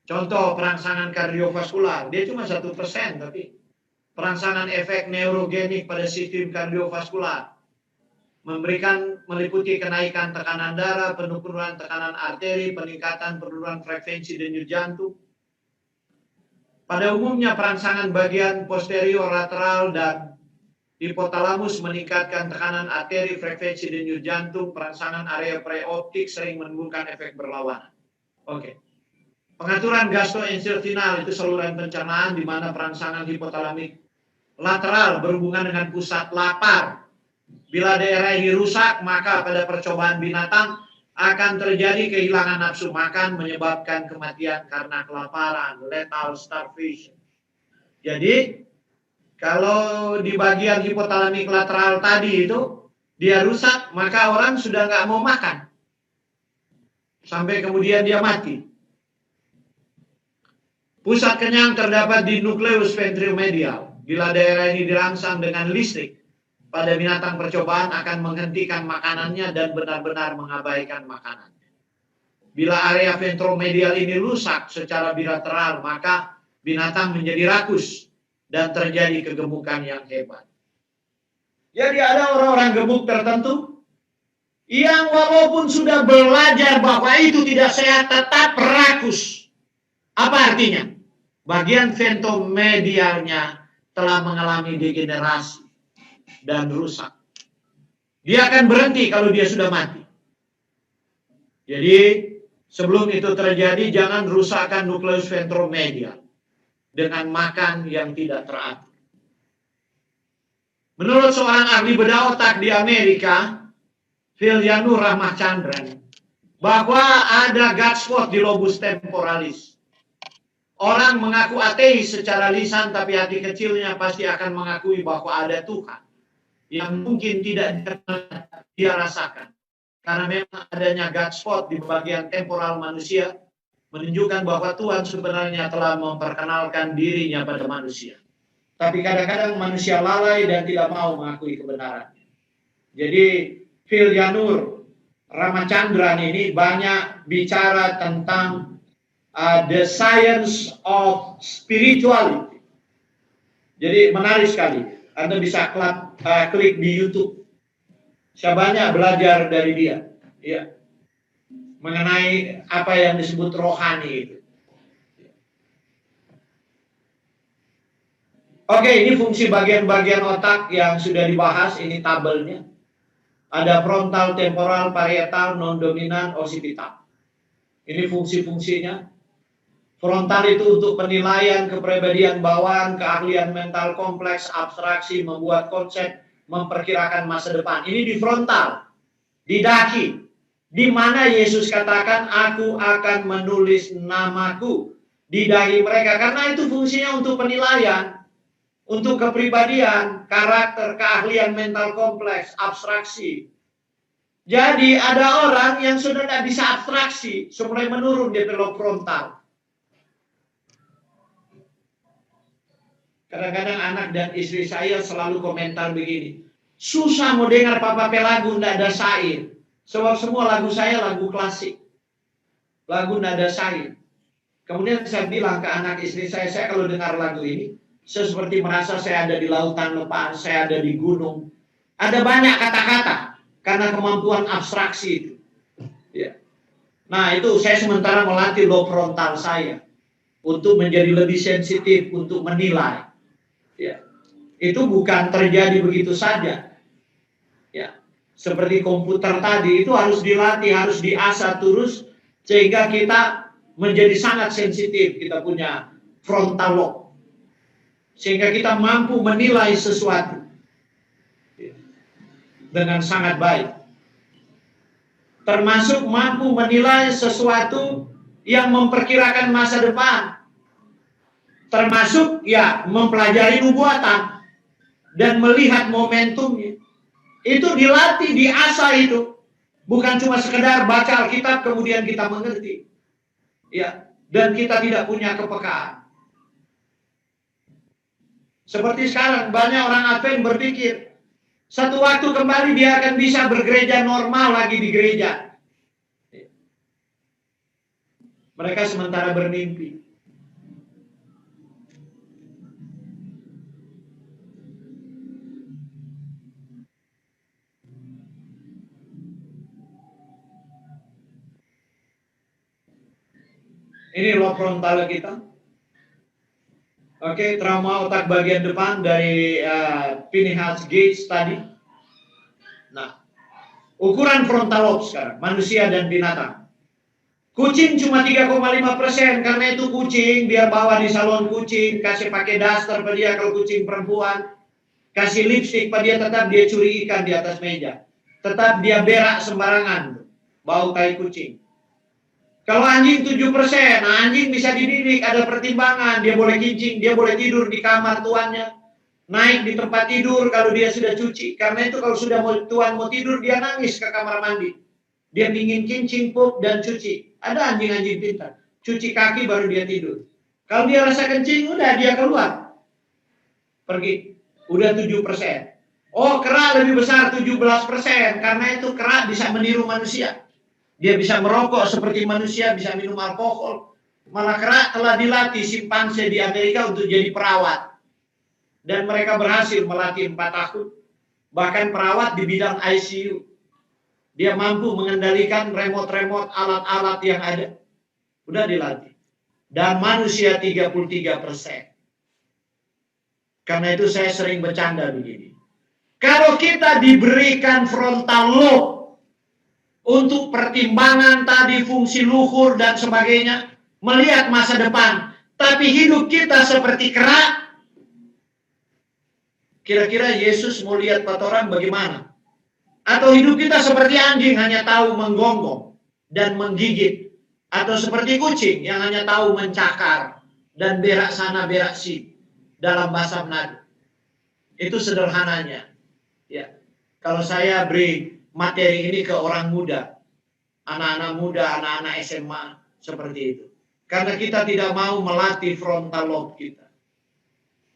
Contoh perangsangan kardiovaskular, dia cuma 1%, tapi perangsangan efek neurogenik pada sistem kardiovaskular meliputi kenaikan tekanan darah, penurunan tekanan arteri, peningkatan penurunan frekuensi denyut jantung. Pada umumnya perangsangan bagian posterior lateral dan hipotalamus meningkatkan tekanan arteri, frekuensi denyut jantung. Perangsangan area preoptik sering menimbulkan efek berlawanan. Oke. Pengaturan gastrointestinal itu saluran pencernaan di mana perangsangan hipotalamik lateral berhubungan dengan pusat lapar. Bila daerah ini rusak, maka pada percobaan binatang akan terjadi kehilangan nafsu makan menyebabkan kematian karena kelaparan, lethal starvation. Jadi, kalau di bagian hipotalamik lateral tadi itu dia rusak, maka orang sudah nggak mau makan. Sampai kemudian dia mati. Pusat kenyang terdapat di nukleus ventromedial. Bila daerah ini dirangsang dengan listrik, pada binatang percobaan akan menghentikan makanannya dan benar-benar mengabaikan makanannya. Bila area ventromedial ini rusak secara bilateral, maka binatang menjadi rakus dan terjadi kegemukan yang hebat. Jadi ada orang-orang gemuk tertentu yang walaupun sudah belajar bahwa itu tidak sehat, tetap rakus. Apa artinya? Bagian ventromedialnya telah mengalami degenerasi dan rusak. Dia akan berhenti kalau dia sudah mati. Jadi sebelum itu terjadi, jangan rusakkan nukleus ventromedial dengan makan yang tidak teratur. Menurut seorang ahli bedah otak di Amerika, Phil Yanur Ramachandran, bahwa ada gut spot di lobus temporalis. Orang mengaku ateis secara lisan, tapi hati kecilnya pasti akan mengakui bahwa ada Tuhan yang mungkin tidak dia rasakan. Karena memang adanya gut spot di bagian temporal manusia menunjukkan bahwa Tuhan sebenarnya telah memperkenalkan dirinya pada manusia. Tapi kadang-kadang manusia lalai dan tidak mau mengakui kebenarannya. Jadi Phil Yanur Ramachandran ini banyak bicara tentang the science of spirituality. Jadi menarik sekali. Anda bisa klik di YouTube. Saya banyak belajar dari dia. Ya. Mengenai apa yang disebut rohani itu. Oke, ini fungsi bagian-bagian otak yang sudah dibahas. Ini tabelnya. Ada frontal, temporal, parietal, non-dominan, occipital. Ini fungsi-fungsinya. Frontal itu untuk penilaian kepribadian bawaan, keahlian mental kompleks, abstraksi, membuat konsep, memperkirakan masa depan. Ini di frontal, di daki, di mana Yesus katakan, aku akan menulis namaku di dahi mereka. Karena itu fungsinya untuk penilaian, untuk kepribadian, karakter, keahlian mental kompleks, abstraksi. Jadi ada orang yang sudah tidak bisa abstraksi, mulai menurun di belok frontal. Kadang-kadang anak dan istri saya selalu komentar begini, susah mau dengar papa lagu nada syair. Sebab semua lagu saya lagu klasik, lagu nada syair. Kemudian saya bilang ke anak istri saya kalau dengar lagu ini, saya seperti merasa saya ada di lautan lepas, saya ada di gunung. Ada banyak kata-kata karena kemampuan abstraksi itu. Ya. Nah itu saya sementara melatih low frontal saya untuk menjadi lebih sensitif, untuk menilai. Ya, itu bukan terjadi begitu saja. Ya, seperti komputer tadi itu harus dilatih, harus diasah terus sehingga kita menjadi sangat sensitif. Kita punya frontal lobe sehingga kita mampu menilai sesuatu dengan sangat baik. Termasuk mampu menilai sesuatu yang memperkirakan masa depan. Termasuk ya mempelajari nubuatan dan melihat momentumnya. Itu dilatih, diasah itu. Bukan cuma sekedar baca Alkitab kemudian kita mengerti. Ya, dan kita tidak punya kepekaan. Seperti sekarang banyak orang Advent berpikir satu waktu kembali dia akan bisa bergereja normal lagi di gereja. Mereka sementara bermimpi. Ini lob frontal kita. Oke, trauma otak bagian depan dari Pinhas Gates tadi. Nah, ukuran frontal lobe sekarang, manusia dan binatang. Kucing cuma 3,5%, karena itu kucing, biar bawa di salon kucing, kasih pakai daster pada dia kalau kucing perempuan, kasih lipstick pada dia, tetap dia curi ikan di atas meja. Tetap dia berak sembarangan, bau kayak kucing. Kalau anjing 7%, nah anjing bisa dididik, ada pertimbangan, dia boleh kincing, dia boleh tidur di kamar tuannya, naik di tempat tidur kalau dia sudah cuci. Karena itu kalau sudah tuan mau tidur, dia nangis ke kamar mandi. Dia ingin kincing, pup, dan cuci. Ada anjing-anjing pintar, cuci kaki baru dia tidur. Kalau dia rasa kencing, udah dia keluar, pergi, udah 7%. Oh, kera lebih besar 17%, karena itu kera bisa meniru manusia. Dia bisa merokok seperti manusia, bisa minum alkohol. Malah kera telah dilatih simpanse di Amerika untuk jadi perawat. Dan mereka berhasil melatih 4 tahun. Bahkan perawat di bidang ICU. Dia mampu mengendalikan remote-remote alat-alat yang ada. Udah dilatih. Dan manusia 33%. Karena itu saya sering bercanda begini. Kalau kita diberikan frontal lobe untuk pertimbangan tadi, fungsi luhur dan sebagainya, melihat masa depan, tapi hidup kita seperti kera, kira-kira Yesus mau lihat orang bagaimana? Atau hidup kita seperti anjing, hanya tahu menggonggong dan menggigit, atau seperti kucing yang hanya tahu mencakar dan berak sana berak sini dalam bahasa Manado. Itu sederhananya. Ya, kalau saya beri materi ini ke orang muda, anak-anak muda, anak-anak SMA, seperti itu. Karena kita tidak mau melatih frontal lobe kita.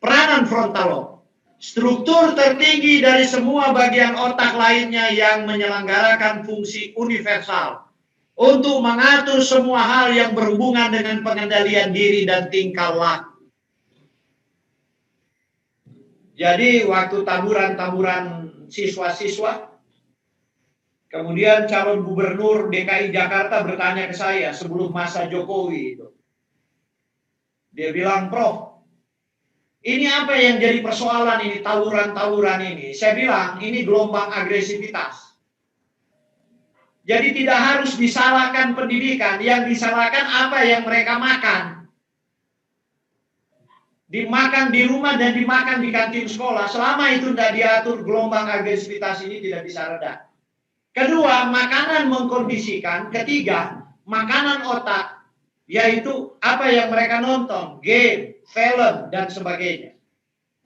Peranan frontal lobe, struktur tertinggi dari semua bagian otak lainnya yang menyelenggarakan fungsi universal untuk mengatur semua hal yang berhubungan dengan pengendalian diri dan tingkah laku. Jadi waktu taburan siswa-siswa, kemudian calon gubernur DKI Jakarta bertanya ke saya sebelum masa Jokowi itu. Dia bilang, Prof, ini apa yang jadi persoalan ini, tawuran-tawuran ini? Saya bilang, ini gelombang agresivitas. Jadi tidak harus disalahkan pendidikan, yang disalahkan apa yang mereka makan. Dimakan di rumah dan dimakan di kantin sekolah. Selama itu tidak diatur, gelombang agresivitas ini tidak bisa reda. Kedua, makanan mengkondisikan. Ketiga, makanan otak, yaitu apa yang mereka nonton, game, film, dan sebagainya.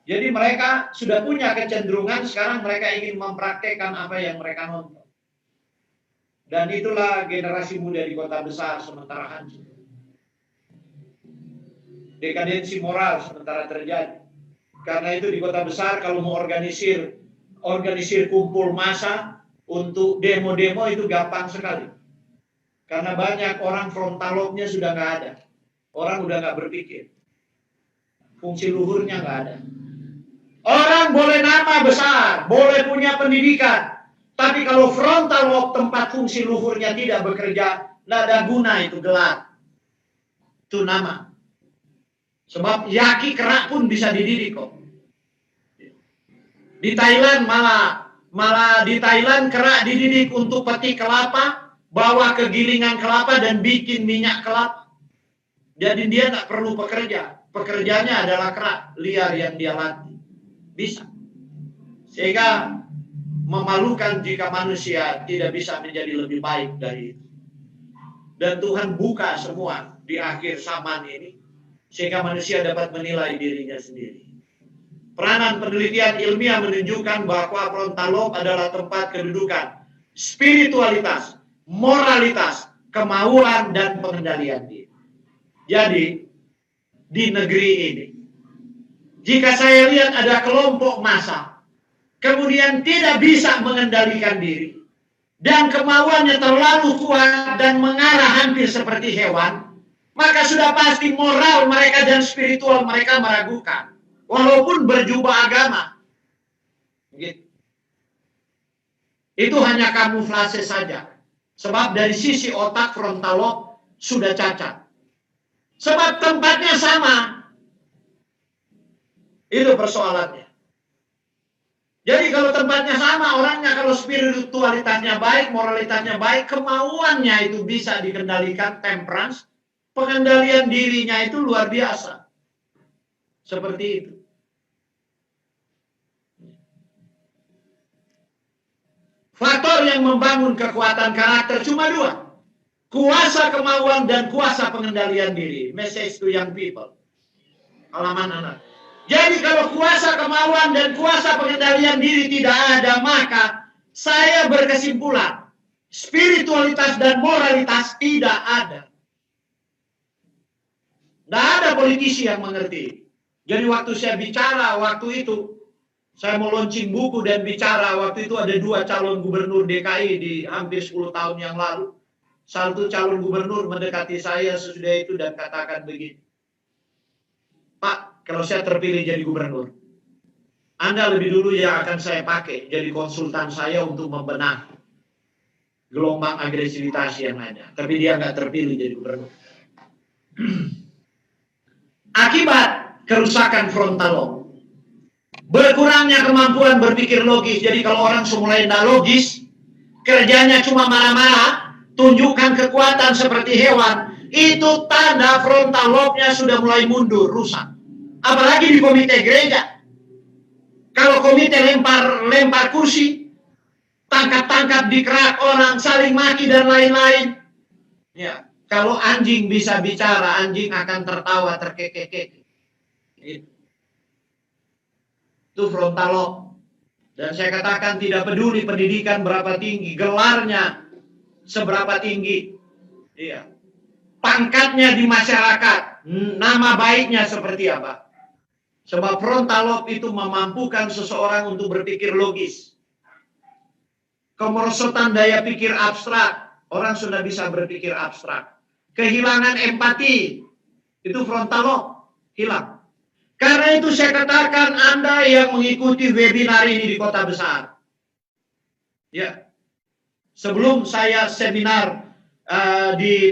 Jadi mereka sudah punya kecenderungan, sekarang mereka ingin mempraktekkan apa yang mereka nonton. Dan itulah generasi muda di kota besar sementara hancur. Dekadensi moral sementara terjadi. Karena itu di kota besar kalau mau organisir kumpul massa untuk demo-demo itu gampang sekali. Karena banyak orang frontal lobe-nya sudah nggak ada. Orang udah nggak berpikir. Fungsi luhurnya nggak ada. Orang boleh nama besar, boleh punya pendidikan, tapi kalau frontal lobe tempat fungsi luhurnya tidak bekerja, nggak ada guna itu gelar. Itu nama. Sebab yaki kera pun bisa dididik kok. Di Thailand malah di Thailand kera dididik untuk petik kelapa, bawa ke gilingan kelapa dan bikin minyak kelapa. Jadi dia nggak perlu pekerja. Pekerjanya adalah kera liar yang dia latih. Bisa. Sehingga memalukan jika manusia tidak bisa menjadi lebih baik dari itu. Dan Tuhan buka semua di akhir zaman ini, sehingga manusia dapat menilai dirinya sendiri. Peranan penelitian ilmiah menunjukkan bahwa frontal lobe adalah tempat kedudukan spiritualitas, moralitas, kemauan, dan pengendalian diri. Jadi, di negeri ini, jika saya lihat ada kelompok massa, kemudian tidak bisa mengendalikan diri, dan kemauannya terlalu kuat dan mengarah hampir seperti hewan, maka sudah pasti moral mereka dan spiritual mereka meragukan. Walaupun berjubah agama. Gitu. Itu hanya kamuflase saja. Sebab dari sisi otak frontal lobe sudah cacat. Sebab tempatnya sama. Itu persoalannya. Jadi kalau tempatnya sama, orangnya kalau spiritualitasnya baik, moralitasnya baik, kemauannya itu bisa dikendalikan, temperance, pengendalian dirinya itu luar biasa. Seperti itu. Faktor yang membangun kekuatan karakter cuma dua. Kuasa kemauan dan kuasa pengendalian diri. Message to young people. Halaman anak. Jadi kalau kuasa kemauan dan kuasa pengendalian diri tidak ada, maka saya berkesimpulan spiritualitas dan moralitas tidak ada. Tidak ada politisi yang mengerti. Jadi waktu saya bicara waktu itu, saya mau launching buku dan bicara waktu itu ada 2 calon gubernur DKI di hampir 10 tahun yang lalu. Satu calon gubernur mendekati saya sesudah itu dan katakan begini, Pak, kalau saya terpilih jadi gubernur, Anda lebih dulu yang akan saya pakai jadi konsultan saya untuk membenahi gelombang agresivitas yang ada. Tapi dia nggak terpilih jadi gubernur. Akibat kerusakan frontal lobe, berkurangnya kemampuan berpikir logis. Jadi kalau orang mulai tidak logis, kerjanya cuma marah-marah, tunjukkan kekuatan seperti hewan, itu tanda frontal lobe-nya sudah mulai mundur, rusak. Apalagi di komite gereja. Kalau komite lempar kursi, tangkap-tangkap, dikerak orang, saling maki dan lain-lain. Ya, kalau anjing bisa bicara, anjing akan tertawa terkekek-kekek. Itu frontal lobe. Dan saya katakan tidak peduli pendidikan berapa tinggi, gelarnya seberapa tinggi, iya, pangkatnya di masyarakat, nama baiknya seperti apa. Sebab frontal lobe itu memampukan seseorang untuk berpikir logis. Kemerosotan daya pikir abstrak, orang sudah bisa berpikir abstrak. Kehilangan empati, itu frontal lobe hilang. Karena itu saya katakan Anda yang mengikuti webinar ini di kota besar. Ya. Sebelum saya seminar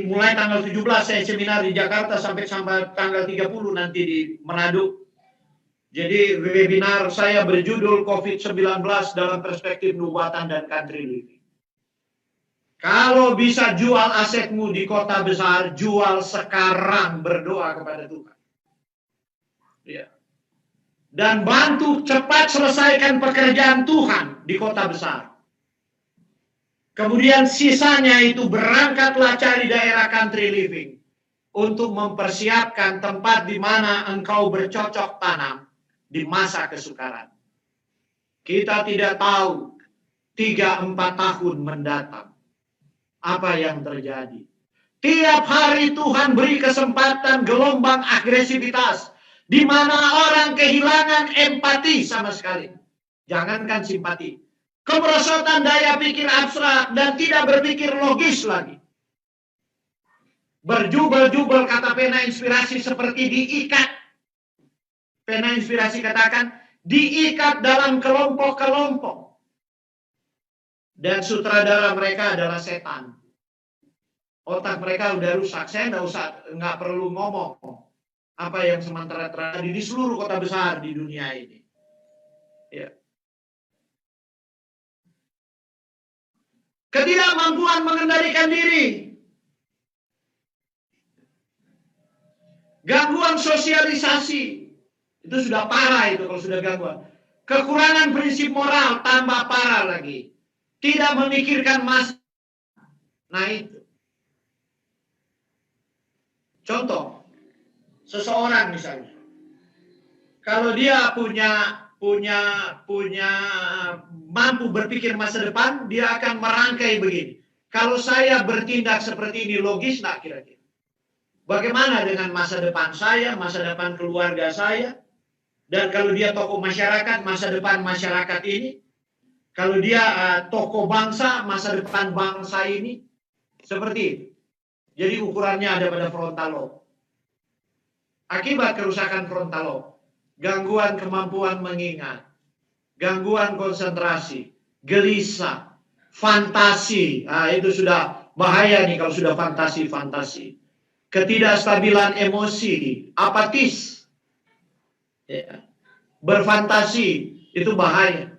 mulai tanggal 17 saya seminar di Jakarta sampai tanggal 30 nanti di Manado. Jadi webinar saya berjudul COVID-19 dalam perspektif nubuatan dan country living. Kalau bisa jual asetmu di kota besar, jual sekarang, berdoa kepada Tuhan. Ya. Dan bantu cepat selesaikan pekerjaan Tuhan di kota besar. Kemudian sisanya itu berangkatlah cari daerah country living untuk mempersiapkan tempat di mana engkau bercocok tanam di masa kesukaran. Kita tidak tahu 3-4 tahun mendatang apa yang terjadi. Tiap hari Tuhan beri kesempatan gelombang agresivitas di mana orang kehilangan empati sama sekali. Jangankan simpati. Kemerosotan daya pikir abstrak dan tidak berpikir logis lagi. Berjubel-jubel kata pena inspirasi seperti diikat. Pena inspirasi katakan diikat dalam kelompok-kelompok. Dan sutradara mereka adalah setan. Otak mereka udah rusak. Saya nggak perlu ngomong apa yang sementara terjadi di seluruh kota besar di dunia ini. Ya. Ketidakmampuan mengendalikan diri. Gangguan sosialisasi. Itu sudah parah itu kalau sudah gangguan. Kekurangan prinsip moral tambah parah lagi. Tidak memikirkan masa. Nah itu. Contoh. Seseorang misalnya, kalau dia punya mampu berpikir masa depan, dia akan merangkai begini. Kalau saya bertindak seperti ini logis nggak kira-kira? Bagaimana dengan masa depan saya, masa depan keluarga saya? Dan kalau dia tokoh masyarakat, masa depan masyarakat ini? Kalau dia tokoh bangsa, masa depan bangsa ini? Seperti itu. Jadi ukurannya ada pada frontal lobe. Akibat kerusakan frontal lobe, gangguan kemampuan mengingat, gangguan konsentrasi, gelisah, fantasi. Nah, itu sudah bahaya nih kalau sudah fantasi. Ketidakstabilan emosi, apatis. Ya. Berfantasi, itu bahaya.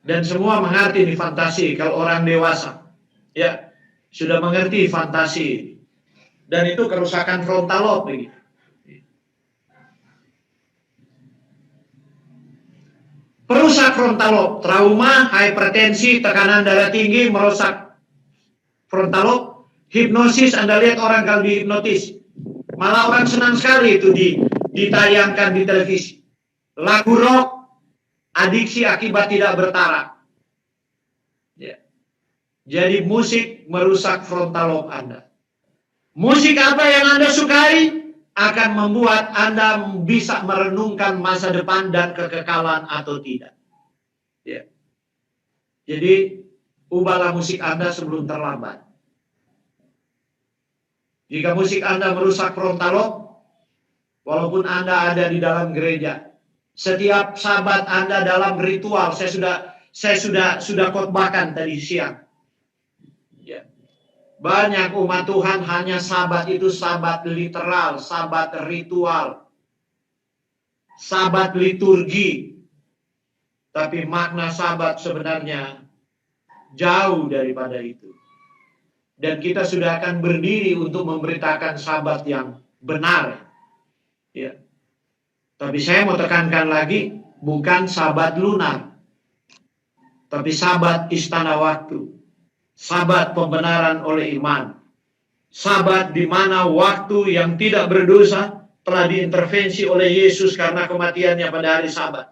Dan semua mengerti nih fantasi kalau orang dewasa. Ya, sudah mengerti fantasi. Dan itu kerusakan frontal lobe begitu. Perusak frontal lobe, trauma, hipertensi, tekanan darah tinggi, merusak frontal lobe. Hipnosis, Anda lihat orang kalau dihipnotis, malah orang senang sekali itu ditayangkan di televisi. Lagu rock, adiksi akibat tidak bertaraf. Ya. Jadi musik merusak frontal lobe Anda. Musik apa yang Anda sukai akan membuat Anda bisa merenungkan masa depan dan kekekalan atau tidak. Ya. Jadi ubahlah musik Anda sebelum terlambat. Jika musik Anda merusak frontal lobe, walaupun Anda ada di dalam gereja, setiap sabat Anda dalam ritual, saya sudah khotbahkan tadi siang. Ya. Banyak umat Tuhan hanya sabat itu sabat literal, sabat ritual, sabat liturgi. Tapi makna sabat sebenarnya jauh daripada itu. Dan kita sudah akan berdiri untuk memberitakan sabat yang benar. Ya. Tapi saya mau tekankan lagi, bukan sabat lunar. Tapi sabat istana waktu. Sabat pembenaran oleh iman. Sabat di mana waktu yang tidak berdosa telah diintervensi oleh Yesus karena kematiannya pada hari sabat.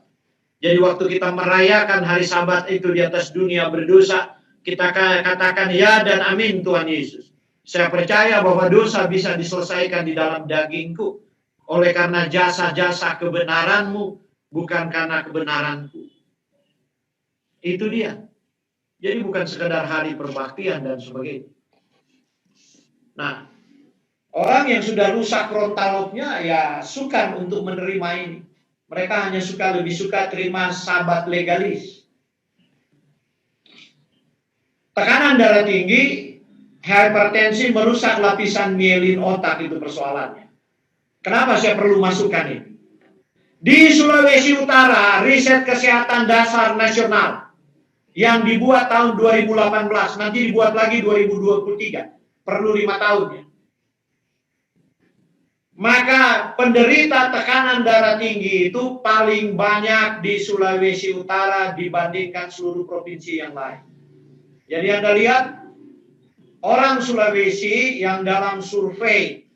Jadi waktu kita merayakan hari sabat itu di atas dunia berdosa, kita katakan ya dan amin Tuhan Yesus. Saya percaya bahwa dosa bisa diselesaikan di dalam dagingku. Oleh karena jasa-jasa kebenaranmu, bukan karena kebenaranku. Itu dia. Jadi bukan sekedar hari perbaktian dan sebagainya. Nah, orang yang sudah rusak frontal lobe-nya ya sukar untuk menerima ini. Mereka hanya lebih suka terima sabat legalis. Tekanan darah tinggi, hipertensi merusak lapisan mielin otak, itu persoalannya. Kenapa saya perlu masukkan ini? Di Sulawesi Utara, riset kesehatan dasar nasional yang dibuat tahun 2018, nanti dibuat lagi 2023, perlu 5 tahun ya. Maka penderita tekanan darah tinggi itu paling banyak di Sulawesi Utara dibandingkan seluruh provinsi yang lain. Jadi Anda lihat, orang Sulawesi yang dalam survei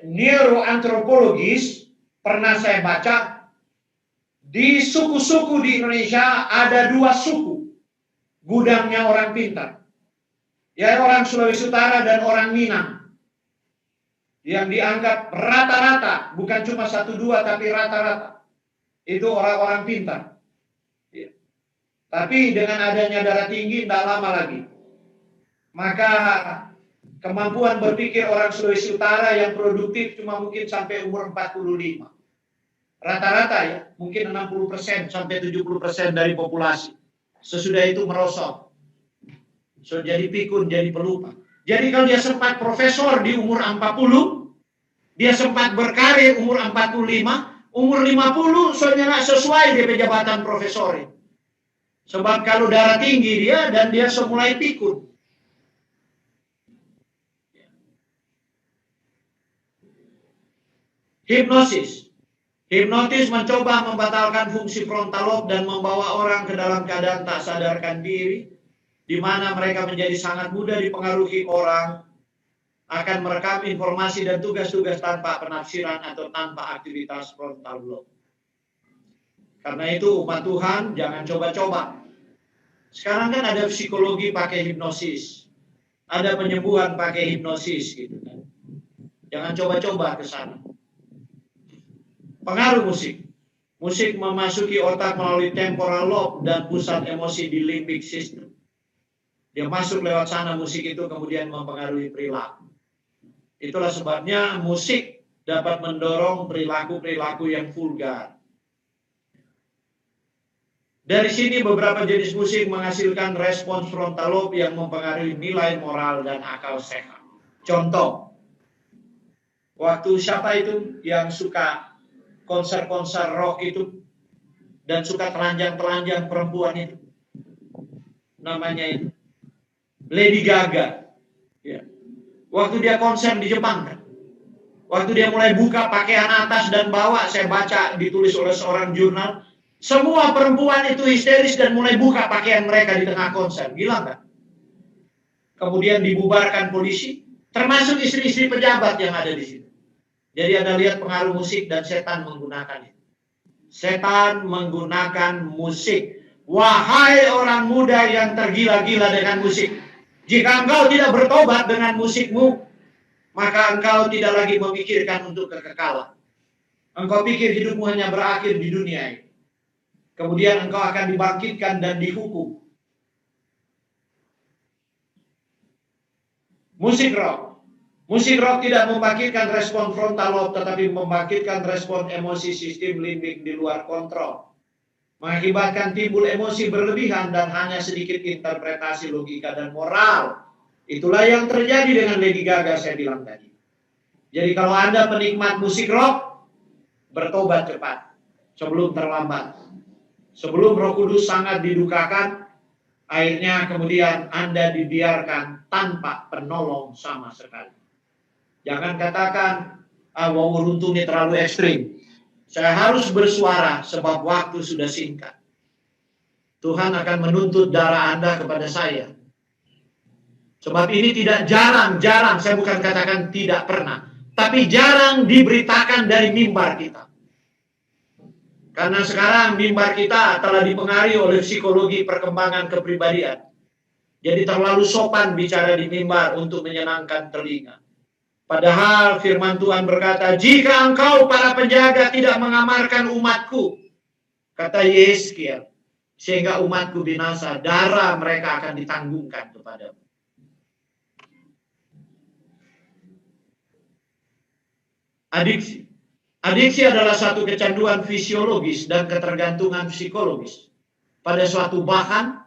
neuroantropologis pernah saya baca, di suku-suku di Indonesia ada 2 suku gudangnya orang pintar, yaitu orang Sulawesi Utara dan orang Minang, yang dianggap rata-rata, bukan cuma 1-2 tapi rata-rata itu orang-orang pintar. Tapi dengan adanya darah tinggi tidak lama lagi, maka kemampuan berpikir orang Sulawesi Utara yang produktif cuma mungkin sampai umur 45. Rata-rata ya, mungkin 60% sampai 70% dari populasi. Sesudah itu merosot. So, jadi pikun, jadi pelupa. Jadi kalau dia sempat profesor di umur 40, dia sempat berkarir umur 45, umur 50 soalnya sesuai dia jabatan profesor. Sebab kalau darah tinggi dia dan dia semulai pikun. Hipnosis. Hipnotis mencoba membatalkan fungsi frontal lobe dan membawa orang ke dalam keadaan tak sadarkan diri, di mana mereka menjadi sangat mudah dipengaruhi orang, akan merekam informasi dan tugas-tugas tanpa penafsiran atau tanpa aktivitas frontal lobe. Karena itu umat Tuhan jangan coba-coba. Sekarang kan ada psikologi pakai hipnosis, ada penyembuhan pakai hipnosis gitu kan. Jangan coba-coba ke sana. Pengaruh musik. Musik memasuki otak melalui temporal lobe dan pusat emosi di limbic system. Dia masuk lewat sana, musik itu kemudian mempengaruhi perilaku. Itulah sebabnya musik dapat mendorong perilaku-perilaku yang vulgar. Dari sini beberapa jenis musik menghasilkan respons frontal lobe yang mempengaruhi nilai moral dan akal sehat. Contoh, waktu siapa itu yang suka konser-konser rock itu dan suka telanjang-telanjang perempuan itu? Namanya itu Lady Gaga. Ya. Waktu dia konser di Jepang kan? Waktu dia mulai buka pakaian atas dan bawah, saya baca ditulis oleh seorang jurnal, semua perempuan itu histeris dan mulai buka pakaian mereka di tengah konser. Gila nggak? Kemudian dibubarkan polisi, termasuk istri-istri pejabat yang ada di situ. Jadi Anda lihat pengaruh musik dan setan menggunakan itu. Setan menggunakan musik. Wahai orang muda yang tergila-gila dengan musik, jika engkau tidak bertobat dengan musikmu, maka engkau tidak lagi memikirkan untuk kekekalan. Engkau pikir hidupmu hanya berakhir di dunia ini. Kemudian engkau akan dibangkitkan dan dihukum. Musik rock. Musik rock tidak membangkitkan respon frontal lobe, tetapi membangkitkan respon emosi sistem limbik di luar kontrol. Mengakibatkan timbul emosi berlebihan dan hanya sedikit interpretasi logika dan moral. Itulah yang terjadi dengan Lady Gaga saya bilang tadi. Jadi kalau Anda penikmat musik rock, bertobat cepat sebelum terlambat. Sebelum Roh Kudus sangat didukakan, akhirnya kemudian Anda dibiarkan tanpa penolong sama sekali. Jangan katakan, wow, runtuh ini terlalu ekstrim. Saya harus bersuara sebab waktu sudah singkat. Tuhan akan menuntut darah Anda kepada saya. Sebab ini tidak jarang, saya bukan katakan tidak pernah, tapi jarang diberitakan dari mimbar kita. Karena sekarang mimbar kita telah dipengaruhi oleh psikologi perkembangan kepribadian. Jadi terlalu sopan bicara di mimbar untuk menyenangkan telinga. Padahal firman Tuhan berkata, jika engkau para penjaga tidak mengamarkan umatku, kata Yeskiel, sehingga umatku binasa, darah mereka akan ditanggungkan kepadamu. Adiksi. Adiksi adalah satu kecanduan fisiologis dan ketergantungan psikologis pada suatu bahan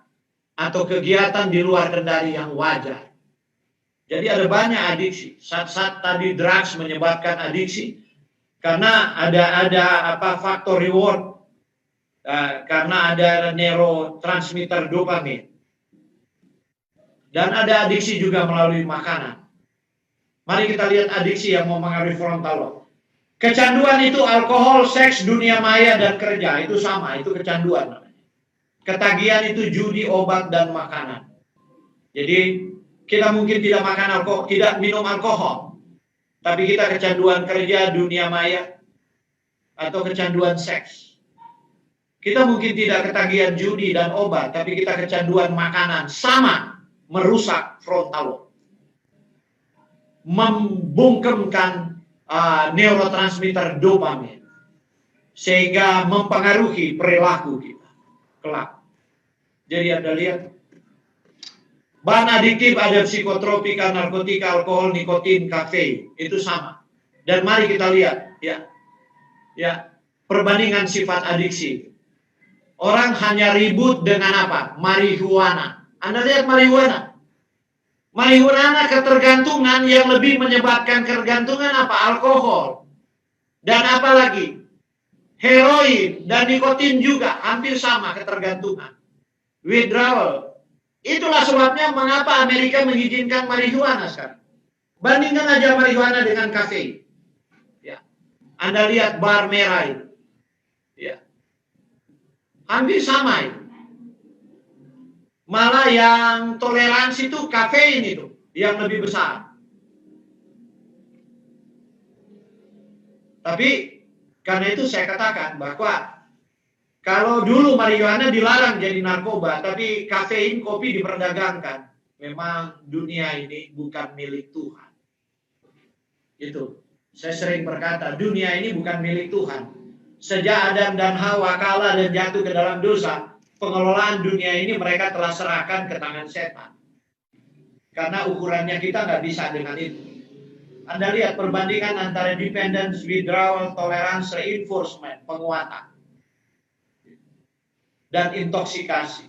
atau kegiatan di luar kendali yang wajar. Jadi ada banyak adiksi. Saat tadi drugs menyebabkan adiksi karena ada faktor reward, karena ada neurotransmitter dopamin. Dan ada adiksi juga melalui makanan. Mari kita lihat adiksi yang mempengaruhi frontal lobe. Kecanduan itu alkohol, seks, dunia maya, dan kerja. Itu sama, itu kecanduan. Ketagihan itu judi, obat, dan makanan. Jadi kita mungkin tidak makan alkohol, tidak minum alkohol. Tapi kita kecanduan kerja, dunia maya, atau kecanduan seks. Kita mungkin tidak ketagihan judi dan obat, tapi kita kecanduan makanan. Sama, merusak frontal lobe. Membungkemkan neurotransmitter dopamin sehingga mempengaruhi perilaku kita kelak. Jadi Anda lihat bahan adiktif ada psikotropika, narkotika, alkohol, nikotin, kafein, itu sama. Dan mari kita lihat ya perbandingan sifat adiksi. Orang hanya ribut dengan apa? Marihuana. Anda lihat marihuana. Marihuana ketergantungan, yang lebih menyebabkan ketergantungan apa? Alkohol. Dan apa lagi? Heroin dan nikotin juga hampir sama ketergantungan. Withdrawal. Itulah sebabnya mengapa Amerika mengizinkan marihuana sekarang. Bandingkan aja marihuana dengan kafein. Ya. Anda lihat bar merah itu. Ya. Hampir sama itu. Malah yang toleransi itu kafein itu yang lebih besar. Tapi karena itu saya katakan bahwa kalau dulu marijuana dilarang jadi narkoba, tapi kafein, kopi diperdagangkan. Memang dunia ini bukan milik Tuhan. Itu. Saya sering berkata, dunia ini bukan milik Tuhan. Sejak Adam dan Hawa kalah dan jatuh ke dalam dosa, pengelolaan dunia ini mereka telah serahkan ke tangan setan. Karena ukurannya kita nggak bisa dengan itu. Anda lihat perbandingan antara dependence, withdrawal, tolerance, reinforcement, penguatan, dan intoksikasi,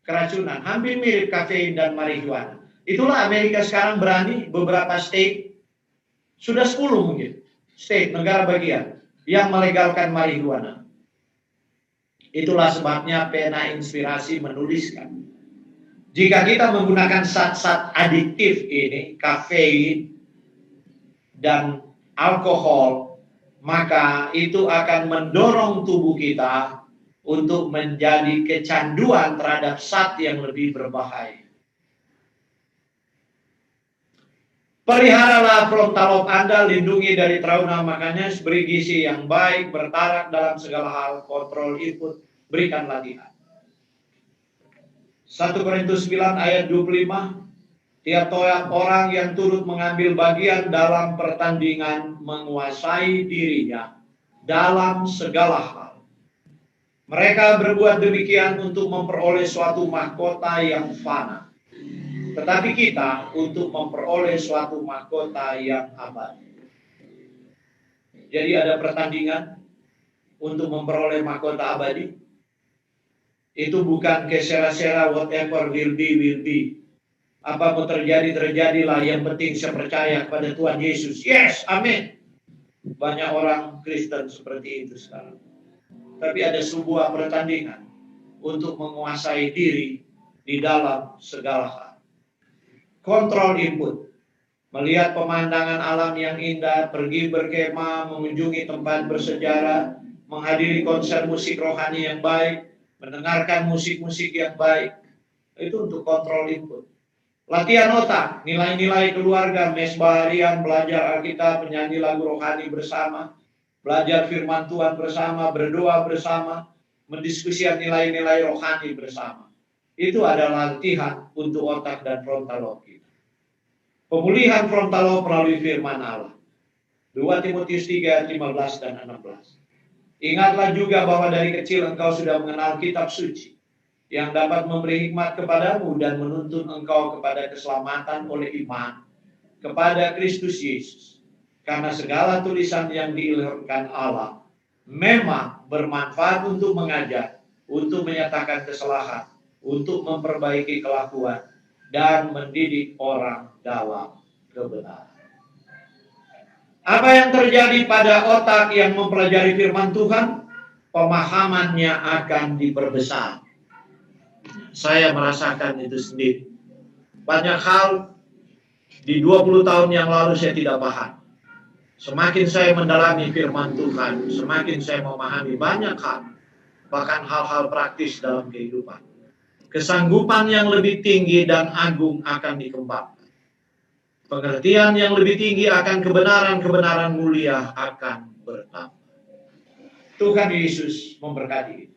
keracunan, hampir mirip kafein dan marijuana. Itulah Amerika sekarang berani beberapa state, sudah 10 mungkin, state, negara bagian, yang melegalkan marijuana. Itulah sebabnya pena inspirasi menuliskan, jika kita menggunakan zat-zat adiktif ini, kafein dan alkohol, maka itu akan mendorong tubuh kita untuk menjadi kecanduan terhadap zat yang lebih berbahaya. Peliharalah frontal lobe Anda, lindungi dari trauma, makanya beri gizi yang baik, bertarak dalam segala hal, kontrol input, berikan latihan. 1 Korintus 9 ayat 25, tiap orang yang turut mengambil bagian dalam pertandingan menguasai dirinya dalam segala hal. Mereka berbuat demikian untuk memperoleh suatu mahkota yang fana. Tetapi kita untuk memperoleh suatu mahkota yang abadi. Jadi ada pertandingan untuk memperoleh mahkota abadi. Itu bukan kesera-sera whatever will be, will be. Apa mau terjadi, terjadilah. Yang penting saya percaya kepada Tuhan Yesus. Yes, amin. Banyak orang Kristen seperti itu sekarang. Tapi ada sebuah pertandingan untuk menguasai diri di dalam segala hal. Kontrol input, melihat pemandangan alam yang indah, pergi berkemah, mengunjungi tempat bersejarah, menghadiri konser musik rohani yang baik, mendengarkan musik-musik yang baik. Itu untuk kontrol input. Latihan otak, nilai-nilai keluarga, mesbah harian, belajar Alkitab, menyanyi lagu rohani bersama, belajar firman Tuhan bersama, berdoa bersama, mendiskusikan nilai-nilai rohani bersama. Itu adalah latihan untuk otak dan frontal lobe kita. Pemulihan frontal lobe melalui firman Allah. 2 Timotius 3 ayat 15 dan 16. Ingatlah juga bahwa dari kecil engkau sudah mengenal kitab suci yang dapat memberi hikmat kepadamu dan menuntun engkau kepada keselamatan oleh iman kepada Kristus Yesus. Karena segala tulisan yang diilhamkan Allah memang bermanfaat untuk mengajar, untuk menyatakan kesalahan, untuk memperbaiki kelakuan, dan mendidik orang dalam kebenaran. Apa yang terjadi pada otak yang mempelajari firman Tuhan? Pemahamannya akan diperbesar. Saya merasakan itu sendiri. Banyak hal di 20 tahun yang lalu saya tidak paham. Semakin saya mendalami firman Tuhan, semakin saya memahami banyak hal, bahkan hal-hal praktis dalam kehidupan. Kesanggupan yang lebih tinggi dan agung akan dikembangkan. Pengertian yang lebih tinggi akan kebenaran-kebenaran mulia akan bertambah. Tuhan Yesus memberkati.